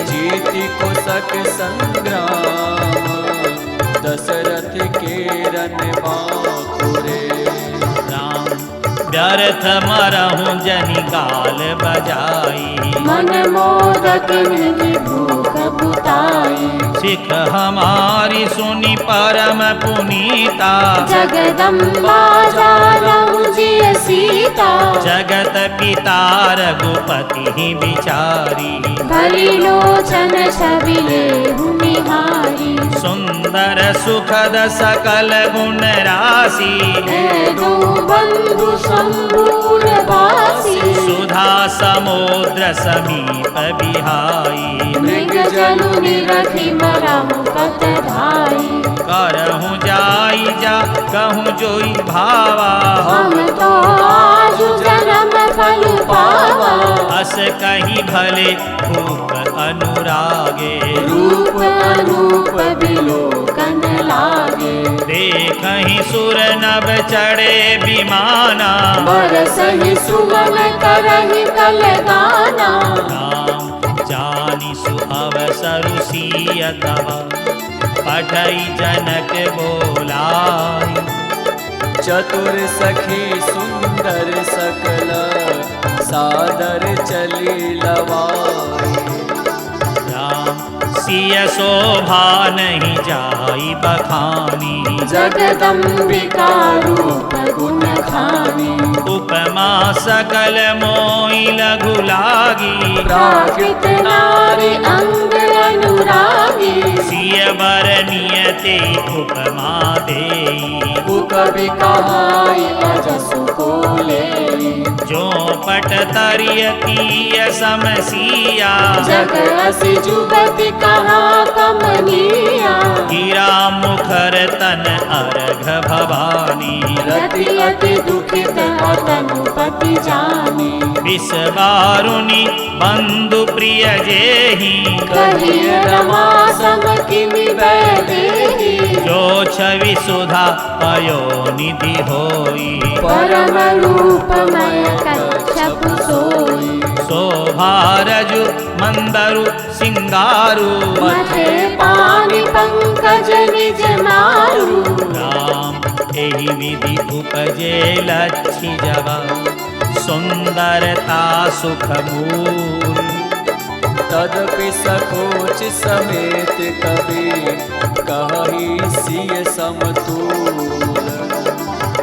जीति को सक संग्राम, दशरथ के रन बाखुरे। राम व्यर्थ मरहु जनि गाल बजाई, मन मोदक निधि भूख बुताई, सिख हमारी सुनि परम पुनीता, जगदम्बा जानहु जिय सीता, जगत पिता रघुपति ही विचारी, भली लोचन छवि लेहु निहारी, सुंदर सुखद सकल गुण राशि, दो बंधु संपूर्ण बासी, सुधा समुद्र समीप बिहाई, मृग जनु निरखि मरहु कत धाई, करहु जाई जा कहूँ जोई भावा, हम तो आजु जन्म फल पावा, अस कहीं भले भूप अनुरागे, रूप अनूप बिलोकन लागे, देखहि सुर नभ चढ़े विमाना, बरसहि सुमन करहि कल गाना, राम जानी सु अवसरु सिय तव, पठई जनक बोलाई, चतुर सखी सुंदर सकल, सादर चली लवाई। राम सिय शोभा नहीं जाई बखानी जगदम्बिका रूप गुण खानी उपमा सकल मोई लघु लागी प्राकृत नारी अंग अनुरागी सिय बर नियते उपमा देई कवि कहाई अजसु को ले जो पट तरियतीय समसिया जग असि जुगति कहा कमनिया गिरा मुखर तन अर्घ भवानी रति अति दुखित तनुपति जानी विष बारुनि बंधु प्रिय जेहि कहिए रमा सम किमि वैदेही जो छवि सुधा पयो निधि होई परम रूपमय कच्छप सोई शोभा रजु मंदरु सिंगारु मथे पानी पंकज निज मारू राम एहि विधि उपजे लच्छी जवा सुंदरता सुख मूल तदपि सकोच समेत कवि कहि सिय समतूल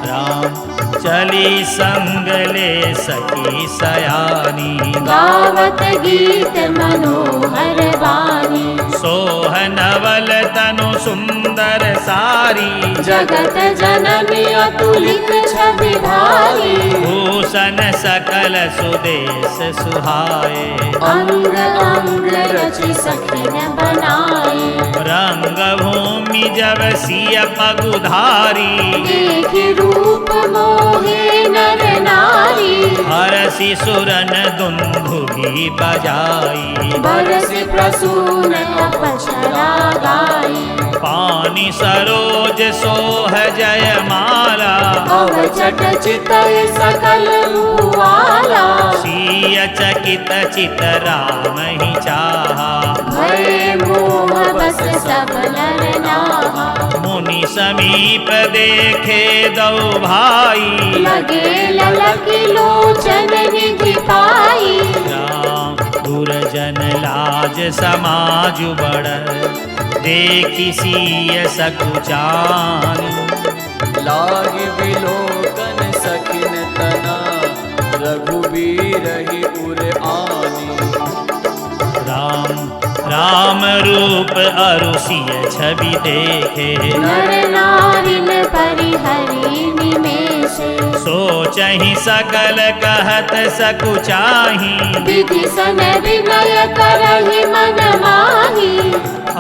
राम चली संग ले सखी सयानी गावत गीत मनोहर वाणी सोह नवल तनु सुंदर सारी जगत जननी अतुलित छवि भारी भूषण सकल सुदेश सुहाए अंग अंग रचि सखिन बनाए रंग भूमि जब सिय पगुधारी देखि रूप मोहे नर नारी हरसि सुरन दुंदुभि बजाई बरसि प्रसून अपशरा गाई पानी सरोज सोह जयमाला अवचट चितय सकल भुआला सिय चकित चित राम ही चाहा भय मोह बस सब नर नाहा मुनि समीप देखे दो भाई लगे ललकी लोचन निधि पाई राम दुर्जन लाज समाज बड़ देखी सिय सकुचान लाग विलोकन सखिन तना रघुबीर ही उर आनी राम राम रूप अरु सिय छवि देखे नर नारिन परिहरि निमेषे सोचहि सकल कहत सकुचाही विधि सन विनय करहि मन माही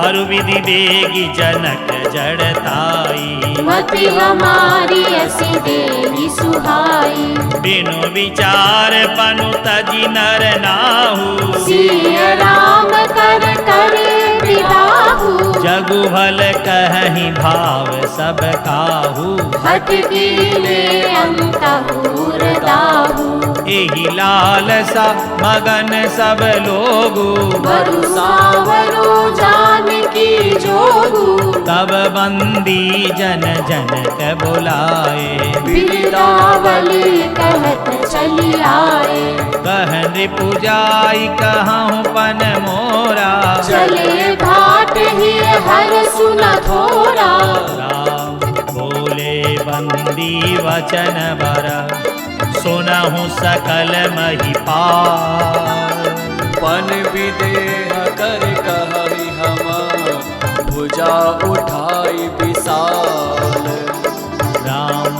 अरु विधि बेगी जनक जड़ताई मति हमारी असी देवी सुहाई बिनु विचार पनु तजि नर नाहु सिय राम कर करे विबाहु जगु भल कहहि भाव सब काहू हट कीले अंतहुर दाहु एहि लालसा मगन सब लोगु वरु सावरो जानकी जोगु तब बंदी जन जनक बुलाए बिदावली कहत चली आए कहन पुजाई कहूँ पन मोरा चले घाट ही हर सुन थोरा राम बोले बंदी वचन बर सुनहु सकल महिपाल पन विदेह कर कहि हम भुजा उठाई विशाल राम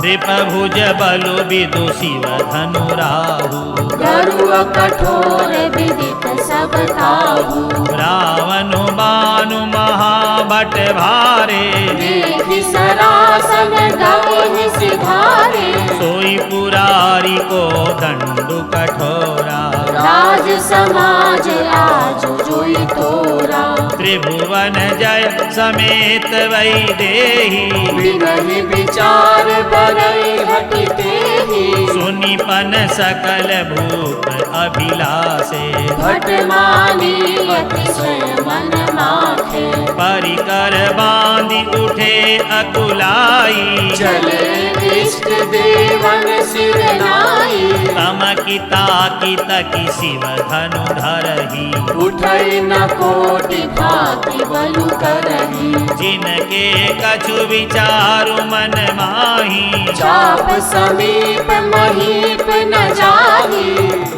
नृप भुज बलु विदु शिव धनु राहु गरुड़ कठोर विदित सब काहू रावनु बानु महाभट भारे देखि सरासन गए सिधारे सोई पुरारी को दंडु कठोरा राज समाज आज जोई तोरा त्रिभुवन जय समेत वैदेही बिनहि विचार बरई हटते ही सुनि मुनिपन सकल भूप अभिलाषे भट मानी अतिशय मन माखे परिकर बांधि उठे अकुलाई चले इष्ट देवन सिर नाई तमकिता की तकी शिव धनु धरही उठई न कोटि भाति बलु करही जिनके कछु विचारु मन माही चाप समीप महीप न जाही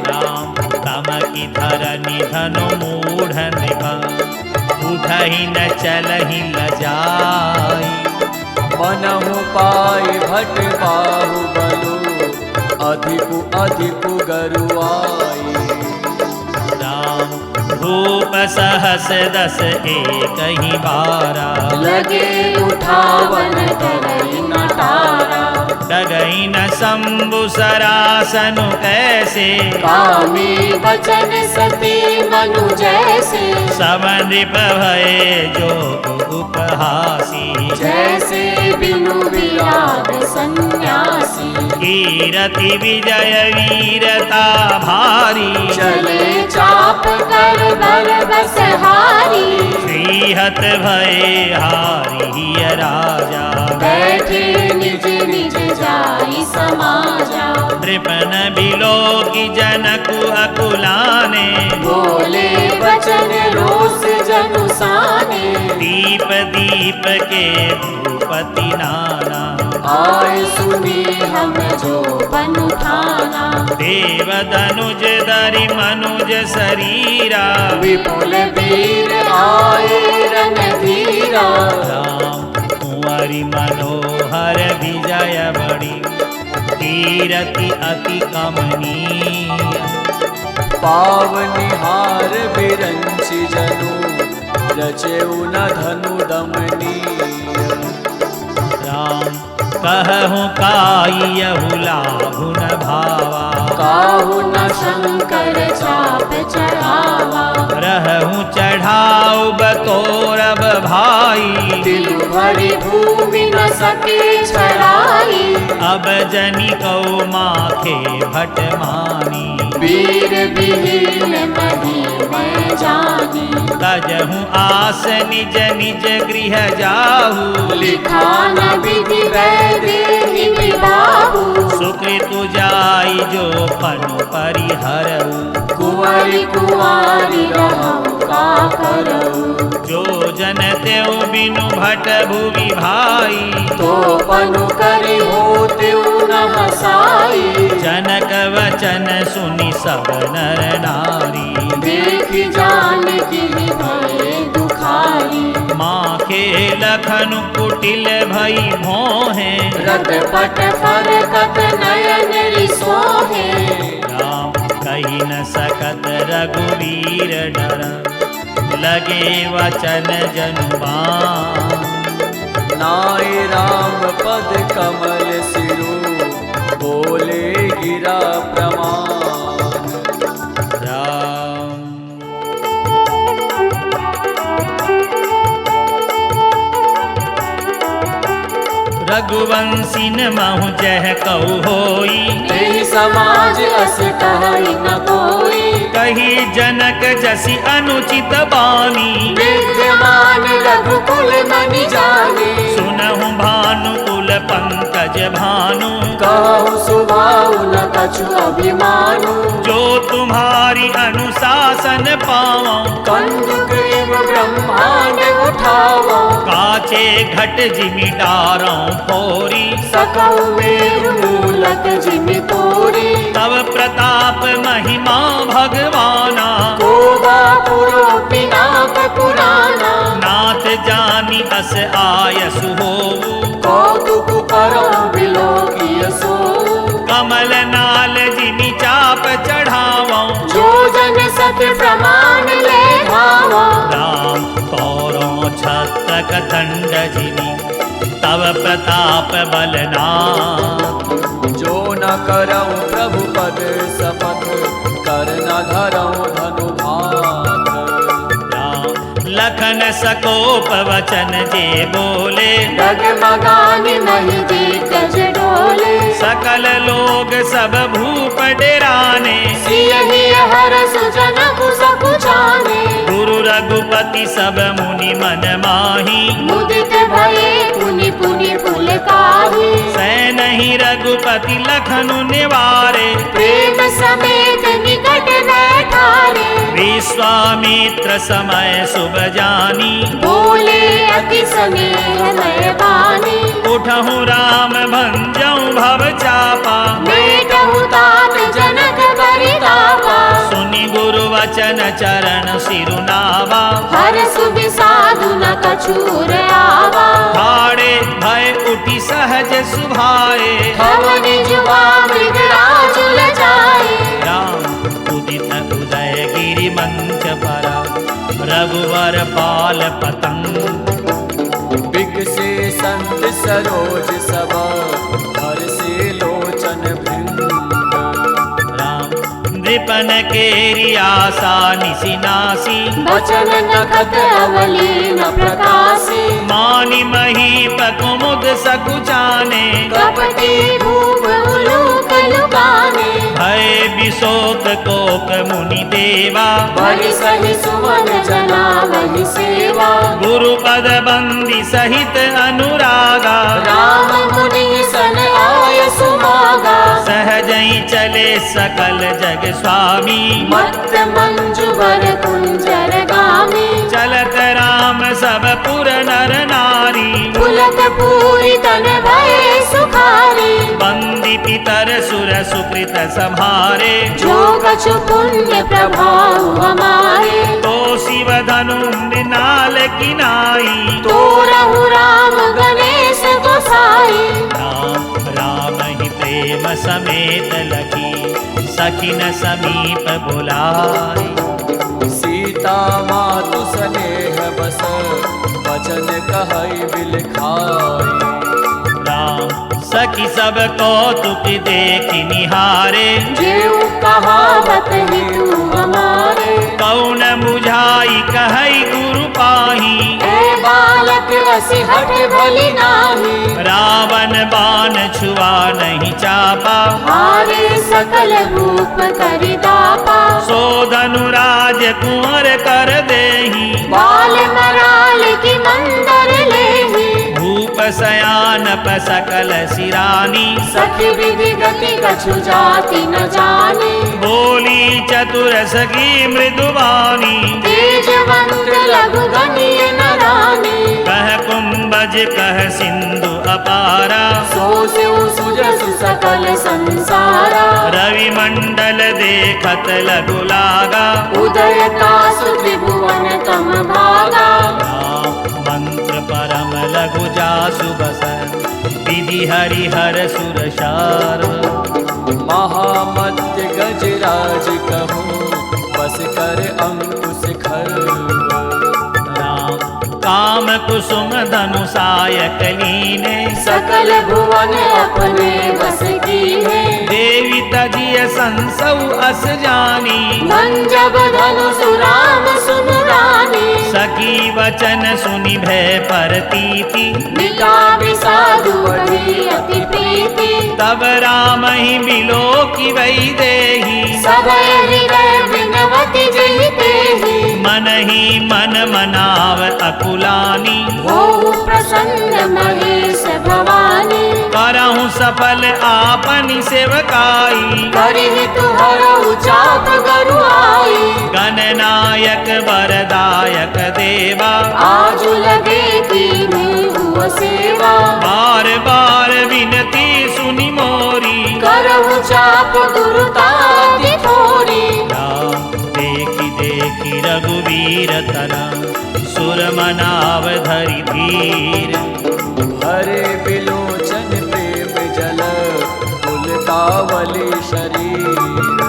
राम तमकि धरनी धनु मूढ़ निभा उठही न चलही लजाई मनहु पाई भट बाहुबलु अधिकु अधिकु गरुआई राम भूप सहस दस एक ही बारा लगे उठावन करई न टारा डगई न शंभु सरासनु कैसे कामी वचन सती मनु जैसे समनृप भये जोग उपहासी जैसे बिनु विराग सन्यासी कीरति विजय वीरता भारी चले चाप कर बल बसहारी श्रीहत भये हारी राजा बैठे निज निज जाई समाजा नृपन बिलो की जनकु अकुलाने बोले वचन रोष जनु साने दीप दीप के भूपति नाना आय सुनी हम जो पन उठाना देव धनुज धरि मनुज शरीरा विपुल वीर आए रणधीरा राम कुंवरी मनोहर विजय बड़ी कीरति अति कमनीय पावनिहार बिरंचि जनु रचेउ न धनु दमनीय राम कहूँ कायहु लाभु न भावा काहु न शंकर चाप चढ़ावा रहूँ चढ़ाऊ बतौरब भाई दिल भरी भूमि न सके छड़ाई अब जनि कौ माखे भट मानी वीर विहीन नहीं मैं जानी तजहूँ आस निज निज गृह जाहू लिखा न विधि वैदेही विबाहु सुकृतु जाई जो पनु परिहरऊ कुंवरी कुंवारी रहूं का करऊं जो जन तेउ बिनु भट भुवि भाई तो पनु करि होते न हसाई जनक वचन सुनि सब नर नारी देखी जान की भय दुखारी माखे लखनु कुटिल भई भोहे रत पट फरकत नयन रिसोहे राम कही न सकत रघुवीर डर लगे वचन जनुबान नाय राम पद कमल सिरु बोले गिरा प्रमाण राम रघुवंशीन महु जह कहु होई तेहि समाज अस कहई न कोई कही जनक जसी अनुचित बानी विद्यमान रघुकुल मनि जाने सुनहु भानुकुल पंकज भानु कहु सुभाउ न कछु अभिमानु जो तुम्हारी अनुशासन पावो कंदुक एवं ब्रह्मांड उठावो काचे घट जिमि डारों फोरी सकौ मेरु मूलक जिमि तोरी तब प्रताप महिमा भगवाना कोबा पुरो पिनाक पुराना नाथ जानी अस आयसु होवु कौतुक करो बिलोकिय सो कमल नाल जिमि चाप चढ़ावो जो जन सत्य प्रमाण ले भावो राम तोरों छत्रक दंड जिमि तव प्रताप बलना जो न करऊं प्रभु पद सपथ कर न धरऊं धनु भात लखन सकोप वचन जे बोले डगमगानि नहीं दिग्गज डोले सकल लोग सब भूप डेराने सियहि हर सुजन कुसकुचाने गुरु रघुपति सब मुनि मन माही मुदित भये पुनि पुनि पुलकाहि सैनहि रघुपति लखनु निवारे प्रेम समेत निकट बैठारे विश्वामित्र समय शुभ जानी बोले अति स्नेह मय बानी उठहु राम भंजऊ भव चापा बेटहु तात जनक परितापा सुनि गुरु वचन चरण सिरुनावा हर सुबि साधु न कछूर आवा हाड़े भय उठी सहज सुभाए हवन जुआ मृगराज लजाए राम उदित उदय गिरि मंच परा रघुवर पाल पतंग बिकसे संत सरोज सब हर्षे लोचन भृंग राम नृपन केरी आशा निशिनासी बचन नखत अवली न प्रकाशी मानि महीप कुमुद सकुचाने कपटी भूप उलूक लुकाने भय विशोक कोक मुनि देवा बलि सहि सुमन जना वहि सेवा गुरु पद बंदी सहित अनुरागा राम मुनि सन आय सुमागा सहजई चले सकल जग स्वामी मत्त मंजु बर कुंजर गामी चलत राम सब पुर नर नारी पुलक पूरी तन भय सुखारी बंदी पितर सुर सुकृत संहारे जो कछु पुण्य प्रभाव हमारे तो शिव धनु मृणाल किनाई तो रहु राम गणेश गोसाई राम राम ही प्रेम समेत लगी सखिन समीप बुलाई सीता मातु स्नेह बस वचन कहई बिलखाई राम सखी सब कौतुक देखि निहारे जेऊ कहावत हेतु हमारे कौन बुझाई कहई गुरु पाही ए बालक असी हट भली नाही रावण बाण छुआ नहीं चापा हारे सकल रूप करिदापा सो धनुराज कुंवर कर देही बाल मराल की मंदर लेही भूप सयान प सकल सिरानी सखी विधि गति कछु जाति न जाने बोली चतुर सखी मृदुवानी तेजवंत लघु गणीय नराने कह कुंभज कह सिंधु अपारा सो सिउ सुजसु सकल संसारा रवि मंडल देखत लघु लागा उदय कासु त्रिभुवन तम भागा राम मंत्र परम लघु जासु बस विधि हरिहर सुर शार महामध्य गजराज कहूँ बस कर अंकुश खर राम काम कुसुम धनुषायक लीने सकल भुवन अपने बस कीने देवी तजिय संसौ अस जानी भंजब धनु सुराम सुनुरानी सखी वचन सुनि भय परतीति मिटा विषादु बढ़ी अति प्रीति तब राम ही बिलो की वही देही सबय हृदय बिनवति जहि तेहि मन ही मन मनाव अकुलानी हो प्रसन्न महेश भवानी करहु सफल आपनि सेवकाई करिहि तुहरउ चाप गरु आई गणनायक वरदायक देवा आजु लगे कीन्ही हुआ सेवा बार बार विनती सुनि मोरी करहु चाप गुरुतादि थोरी राम देखि देखि रघुवीर तना सुर मनाव धरि धीर हरे बिलोचन प्रेम जल पुलकावली शरीर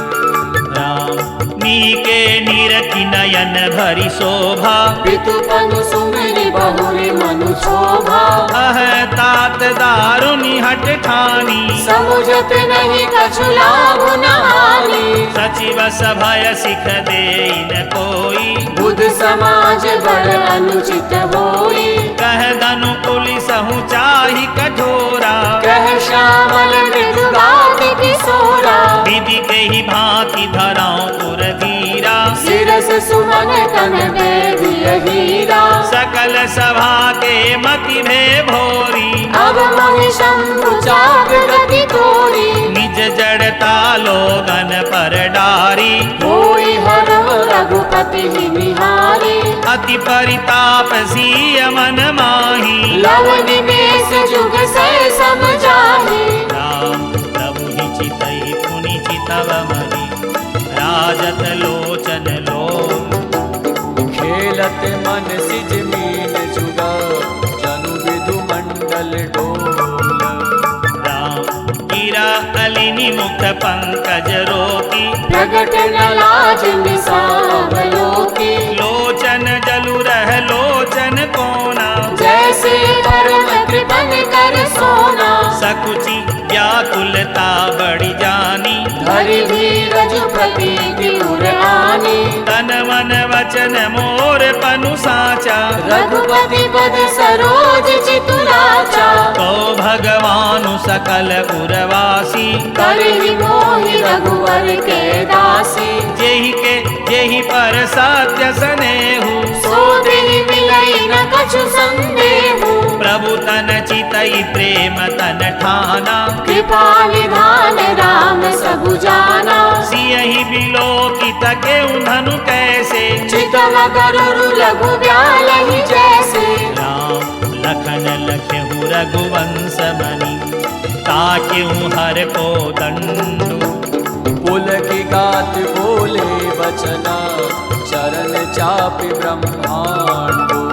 राम नीके नीरखि नयन भरि शोभा पितु पनु सुमिरि बहुरि मनु शोभा अह तात दारुनि हट ठानी समुझत नहीं कछु लाभ न हानि सचिव सभय सिख देन कोई बुध समाज बड़ अनुचित होई कह धनु पुलिस हूँ चाहि कठोरा कह श्यामल मृदु की धराओ पुर धीरा सिरस सुमन तन बेदिय हीरा सकल सभा के मति भे भोरी अब मोहि शंभु चाप गति तोरी निज जड़ता लोगन पर डारी होई हरव रघुपति निहारी अति परिताप सिय मन माही लव निमेष जुग से समझाही राम प्रभु ही चितई पुनि चितव मही राजत लोचन लोम खेलत मन सिज मीन जुगा जनु विधु मंडल डोल राम गिरा अलिनि मुख पंकज रोकी प्रगट न लाज निसावलोकी लोचन जलु रह लोचन कोना जैसे परम कृपन कर सोना सकुचि व्याकुलता बड़ी जानी हरि धीरज प्रतीति उर आनी तन मन वचन मोर पनु साचा रघुपति पद सरोज चितुराचा तो भगवानु सकल उरवासी करहि मोहि रघुवर के दासी जेहि पर सत्य सनेहु सो देहि मिलई न कछु संदेहु प्रभु तन चितई प्रेम तन ठाना कृपा निधान राम सबु जाना सियहि बिलोकित केउ धनु कैसे चितव गरुड़ लघु ब्यालहि जैसे राम लखन लखहु रघुवंश मणि ताकेउ हर को दंडु पुल की गात बोले बचना चरण चापि ब्रह्मांडो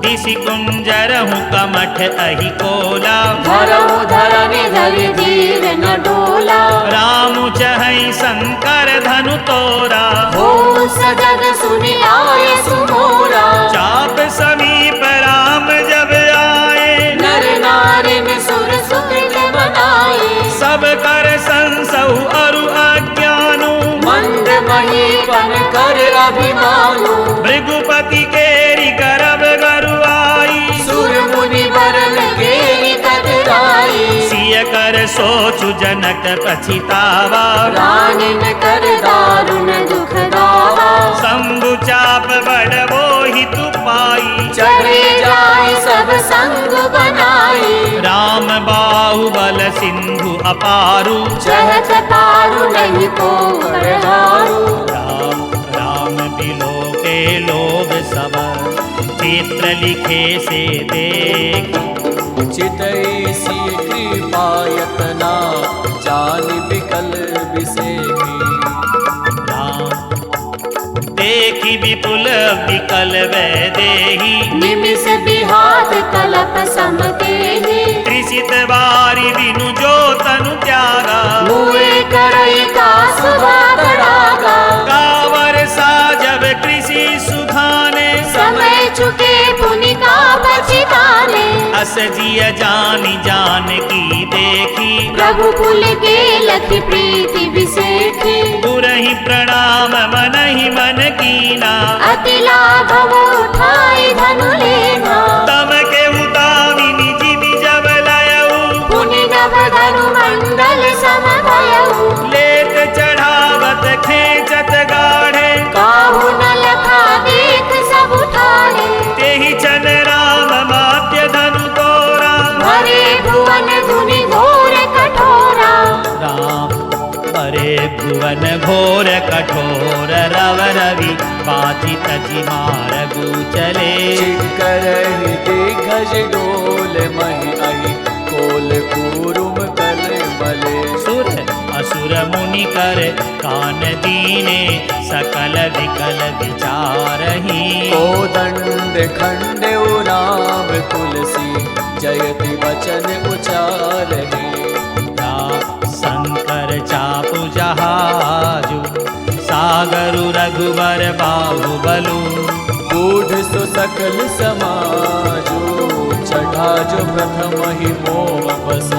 दिशि कुंजरहु कमठ अहि कोला धरहु धरनि धरि धीर न डोला रामु चहई शंकर धनु तोरा हो सजग सुनि आय सुमोरा चाप समीप राम जब आए नर नारी में सुर सुकृत बनाए सब कर संसहु अरु अज्ञानु मंद महीपन कर अभिमानु भृगुपति केरि करब गरुआई सुर मुनि वरन केरि कतराई सिय कर सोचु जनक पछितावा रानिन कर दारुण दुख दावा शंभु चाप बड़ मोहि तु पाई चढ़े जाय सब संग बनाई राम बाहुबल सिंधु अपारु चहत पारु नहीं को हारू राम राम बिलो के लोग सब चित्र लिखे से देख चितई सी कृपायतना जान बिकल बिसेखी राम देखी विपुल विकल वैदेही निमिष बिहात कलप समतेहि त्रिसित बारी बिनु जो तनु त्यागा मुए करई का सुहा बड़ागा कावर साजब कृषि सुखाने समय चुके पुनि का बचिताने अस जिय जानी जान की देखी प्रभु पुल के लखि प्रीति विसेखी गुरहि प्रणाम मनहि मन कीना अति लाघव उठाई धनु लेना तम के उतामिनी जिमि जब लयऊ पुनि नभ धनु मंडल सम भयऊ लेत चढ़ावत खेचत गाढ़े काहू न लखा देख सब उठाए तेहि चन राम मात्य धनु तोरा भरे भुवन धुनि घोर कठोरा राम परे भुवन घोर कठोर रव रवि पाति तजि मारगु चले चिकर दिग्गज डोल मही अहि कोल कूरुम कल मले सुर असुर मुनि कर कान दीने सकल विकल विचारही ओ दंड खंड राम तुलसी जयति वचन उचारहि शंकर चापु जहाजु सागरु रघुवर बाहुबलु बूढ़ सो सकल समाजो चढ़ा जो प्रथम ही मोह बस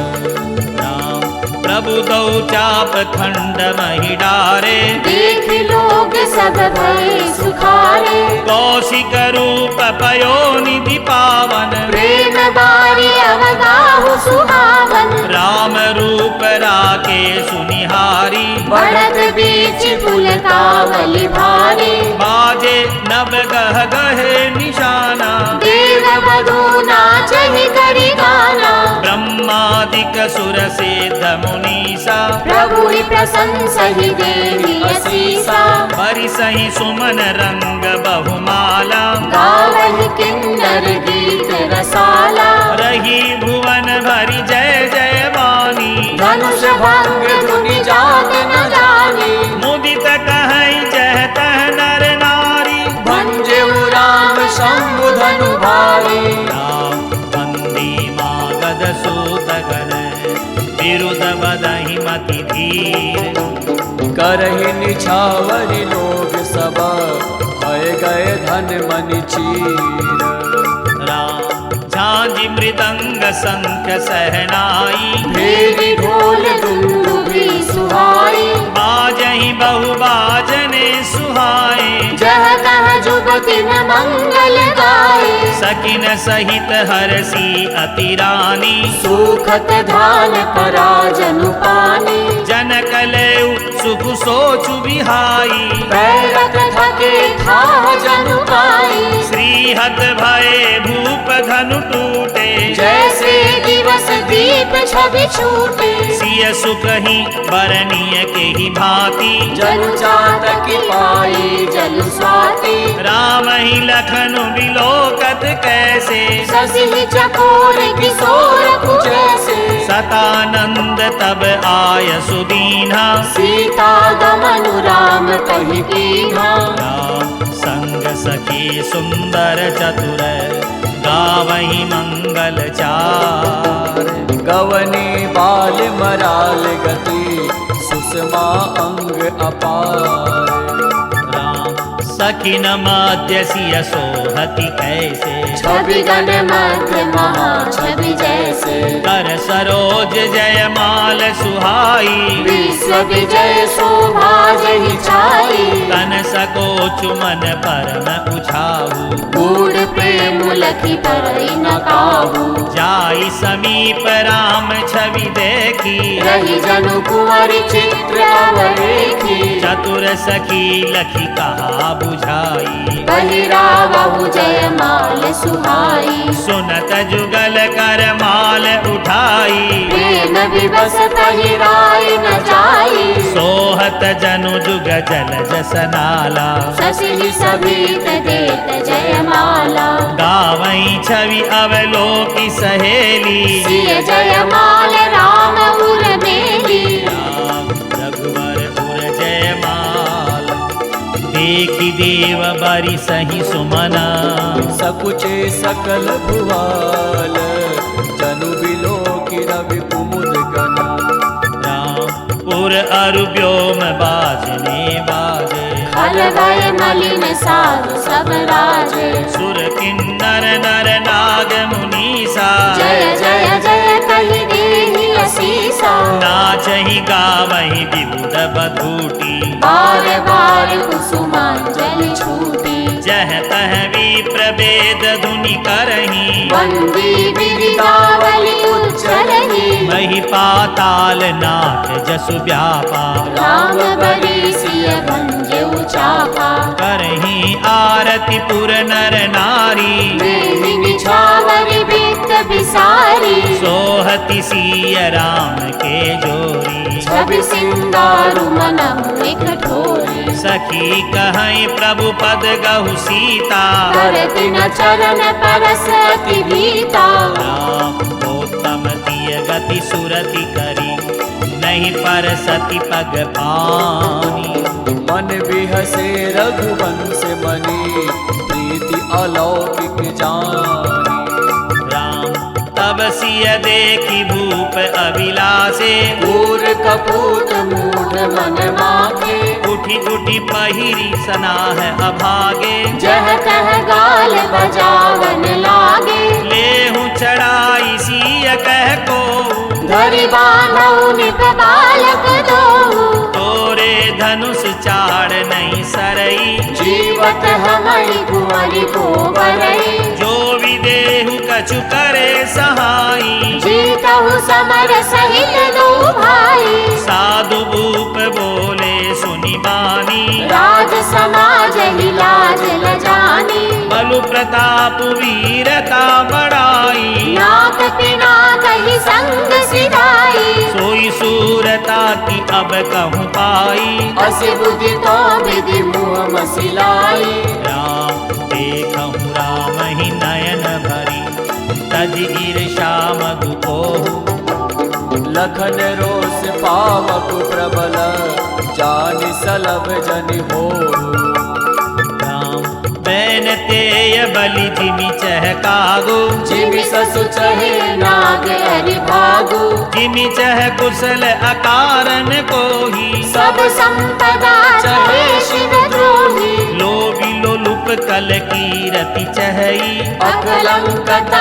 राम प्रभु दौ चाप खंड महि डारे देख लोग सब भय सुखारे कौशिक रूप पयो निधि पावन प्रेम बारी अवगाहु सुहावन राम रूप राके सुनिहारी बढ़त बीच पुलकावली भारी बाजे नव गह गहे निशाना देव बधू नाचहि करि गाना ब्रह्मादिक सुर सिद्ध मुनीसा प्रभु प्रशंसहि देहि असीसा बरिसहि सुमन रंग बहुमाला गावहि किन्नर गीत रसाला रही भुवन भरी जय जय वाणी धनुष भंग धुनि जात न जानी मुदित कहै जय तह नर नारी भंजेउ राम शंभु धनु भारी राम वंदी मागध सूत गण विरुद्ध बदहि मति धीर करहि निछावरि लोग सब भय गए धन मन चीर राम झांझी मृदंग शंख सहनाई भेरी ढोल दुंदुभि सुहाई बाजहि बहु बाजने सुहाए जह तह जुगति न मंगल गाए सकिन सहित हरसी अति रानी सुखत धान पराजनु पानी जनक लेउ सुख सोचु बिहाई पैरत थके थाह जनु पाई श्रीहत भये भूप धनु टूटे जैसे दिवस दीप छवि छूटे सिय सुखहि बरनीय के ही भांति जनु चातक पाई जल स्वाति राम ही लखनु बिलोकत कैसे शशि चकोर किशोर कुजैसे सतानंद तब आय सुदीना सीता गमनु राम कहि कीन्हा राम संग सखी सुंदर चतुर गावहि मंगल चार गवनी बाल मराल गति सुषमा अंग अपार राम सखिन मध्य सिय सोहति कैसे छवि गण मध्य महा छवि जैसे कर सरोज जयमाल सुहाई विश्व विजय शोभा जहि छाई तन सकोच मन परम उछाऊ गूढ़ प्रेम लखी परई न काहू जाई समीप राम छवि देखी रही जनु कुंवर चित्र अवरेखी चतुर सखी लखी कहा बुझाई बहिरावहु जयमाल सुहाई सुनत जुगल कर माल उठाई प्रेम विवश पहिराय न जाई सोहत जनु जुग जल जसनाला शशि सभीत देत जयमाला गावई छवि अवलोकी सहेली सिय जयमाल राम उर मेली राम रघुवर उर जयमाल देखी देव बरि सही सुमना सकुचे सकल भुवाल जनु बिलो की रवि कुमुद गना राम पुर अरु व्योम बाजने बाजे खल गए मलिन साधु सब राजे सुर किन्नर नर नाग मुनीसा जय जय जय कहि देहि असीसा नाचहि गावहि विबुध बधूटी बार बार कुसुमांजलि छूटी जह तह विप्र वेद धुनि करही वंदी बिरिदावली उच्चरहि मही पाताल नाथ जसु व्यापा राम बरी सिय भंजउ चापा करही आरति पुर नर नारी देहि निछावरि बित बिसारी सोहति सिय राम के जोरी छवि सिंगारु मनहु एक ठोरी सखी कहई प्रभु पद गहु सीता करति न चरण परस अति भीता राम गौतम तिय गति सुरति करी नहीं पर सती पग पानी मन बिहसे रघुवंश मनी प्रीति अलौकिक जानी राम तब सिय देखी भूप अभिलाषे पूर कपूत मूढ़ मन माखे उठी उठी पहिरी सनाह अभागे जह तह गाल बजावन लागे लेहु चढ़ाई सिय कह को धरि बांधउ निप बालक दोहु तोरे धनुष चाड़ नहीं सरई जीवत हमरि कुंवरि को बरई जो विदेहु कछु करे सहाई जीतहु समर सहित दो भाई साधु भूप समाज ही लाज लजानी। बलु प्रताप वीरता बढ़ाई, नाथ पिनाक ही संग सिधाई। सोई सूरता की अब कहूँ पाई, असी बुद्धि तो विधि मुँह मसिलाई। राम देखहु राम ही नयन भरी, तज ईर्षा मधु कोहु। लखन रोष पावक प्रबल, जानि सलभ जनि हो। राम बैन तेय बलि जिमि चहकागो, जिमि ससु चहे नाग हरि भागु। जिमि चह कुशल अकारन कोही, सब संपदा चहे शिव द्रोही। लोभि लोलुप कल कीरति चहई, अकलंकता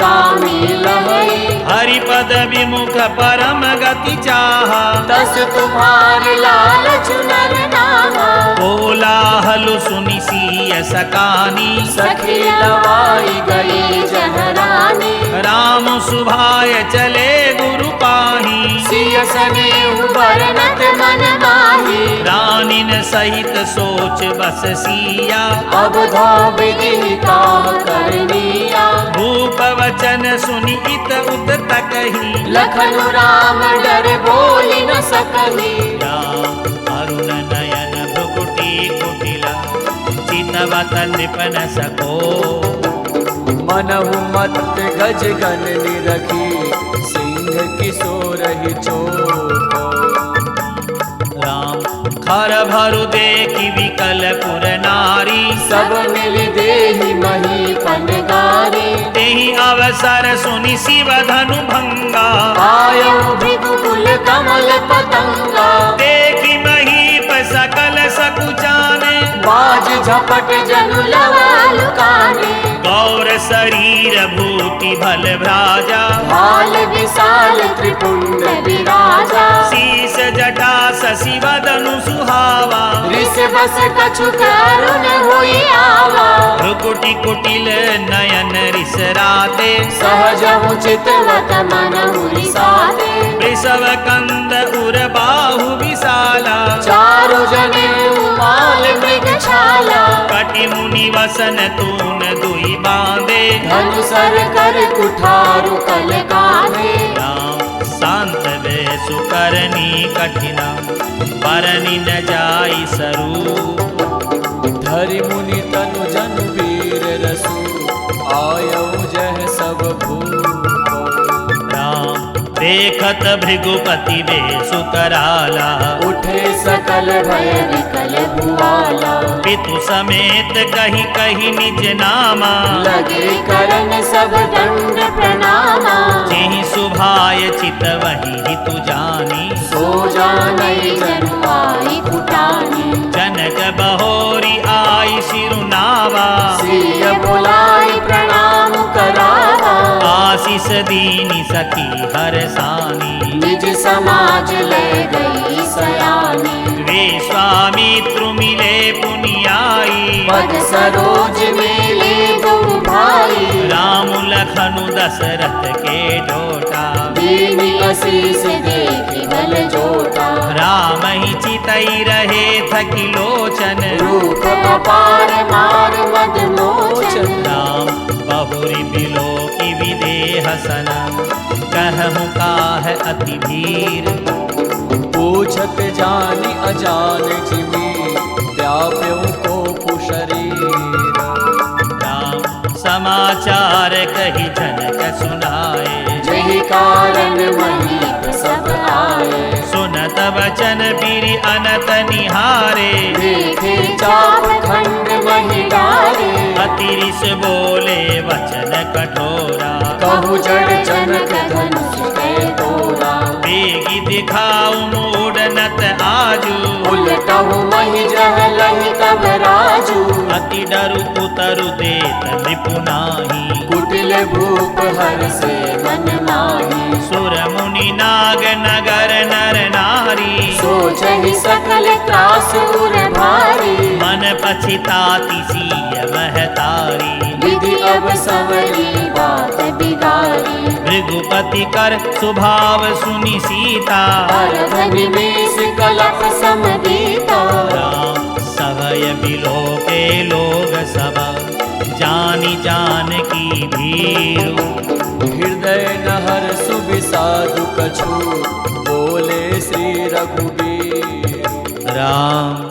कामी लहई। हरिपद विमुख परम गति चाहा, तस तुम्हार लालच नर नामा। कोलाहल सुनि सिय सकानी, सखी लवाई गई जहरानी। राम सुभाय चले गुरु पाही, सिय सने बरनत मन माही। रानिन सहित सोच बस सिया, अब धो विधि काम करनिया। भूप वचन सुनि इत उत तकही, लखन राम डर बोली न सकही। राम अरुण नयन भ्रुकुटी कुटिला, चितवत नृपन सको। मनहु मत गज गन निरखी, सिंह किशोर ही चोट। राम खर भरु देखी विकल पुर नारी, सब मिल देहि महीपन गारी। तेहि अवसर सुनि शिव धनु भंगा, आयु भृगुकुल कमल पतंगा। देखी महीप सकल सकुचाने, बाज झपट जनु लवा लुकाने। गौर शरीर भूति भल भ्राजा, भाल विशाल त्रिपुंड विराजा। शीस जटा शशि वदनु सुहावा, ऋष बस कछु करुण होई आवा। भ्रुकुटी कुटिल नयन रिसराते, सहज चितवत मन साते। वृषभ कंद उर बाहु विशाला, चारु जने उमाल मृग छाला। कटि मुनि वसन तून दुई बांधे, धनु सर कर कुठारु कल काहे। राम शांत वे सुकरनी कठिना, परनि न जाई सरू। धरि मुनि तनु जन वीर रसु, आयऊ जह सब भूप। राम देखत भृगुपति बेसु कराला, उठे सकल भय विकल भुआला। पितु समेत कही कही निज नामा, लगे करन सब दंड प्रणामा। जेहि सुभाय चित वही हितु जानी, सो जानई जनु आई कुटानी। जनक बहोरी आई सिरुनावा, सिय बुलाई प्रणाम करावा। आशीष दीनी सखी हरसानी, निज समाज ले गई सयानी। वे स्वामित्रु मिले पुनियाई, पद सरोज मेले दो भाई। राम लखनु दशरथ के डोटा, दीनी असीस देखी बल जोटा। राम ही चितई रहे थकी लोचन, रूप अपार मार मद मोचन। राम बहुरी बिलो की विदेह सन, कहूँ काह अति भीर। पूछत जानि अजान जिमी, व्याप्यों को पुशरीर। राम समाचार कही जनक सुनाए, जहि कारण महीप सब आए। सुनत वचन पीरी अनत निहारे, देखे चाप खंड मही डारे। अतिरिस बोले वचन कठोरा, कहु जड़ जनक धनुष के तोरा। बेगी दिखाऊ मूढ़नत आजू, उलटहु मही जहलहि तब राजू। अति डरु उतरु देत निपुनाही, कुटिल भूप हर से मन माही। सुर मुनि नाग नगर नर नारी, सोचहि सकल त्रास उर भारी। मन पछिताति सिय महतारी, विधि अब संवरी बात बिगारी। भृगुपति कर स्वभाव सुनि सीता, अर्घ निमेष कलप समदीता। राम सभय सब जानी जानकी भीरु। हृदय नहर सुबिसादु कछु बोले श्री रघुबीर। राम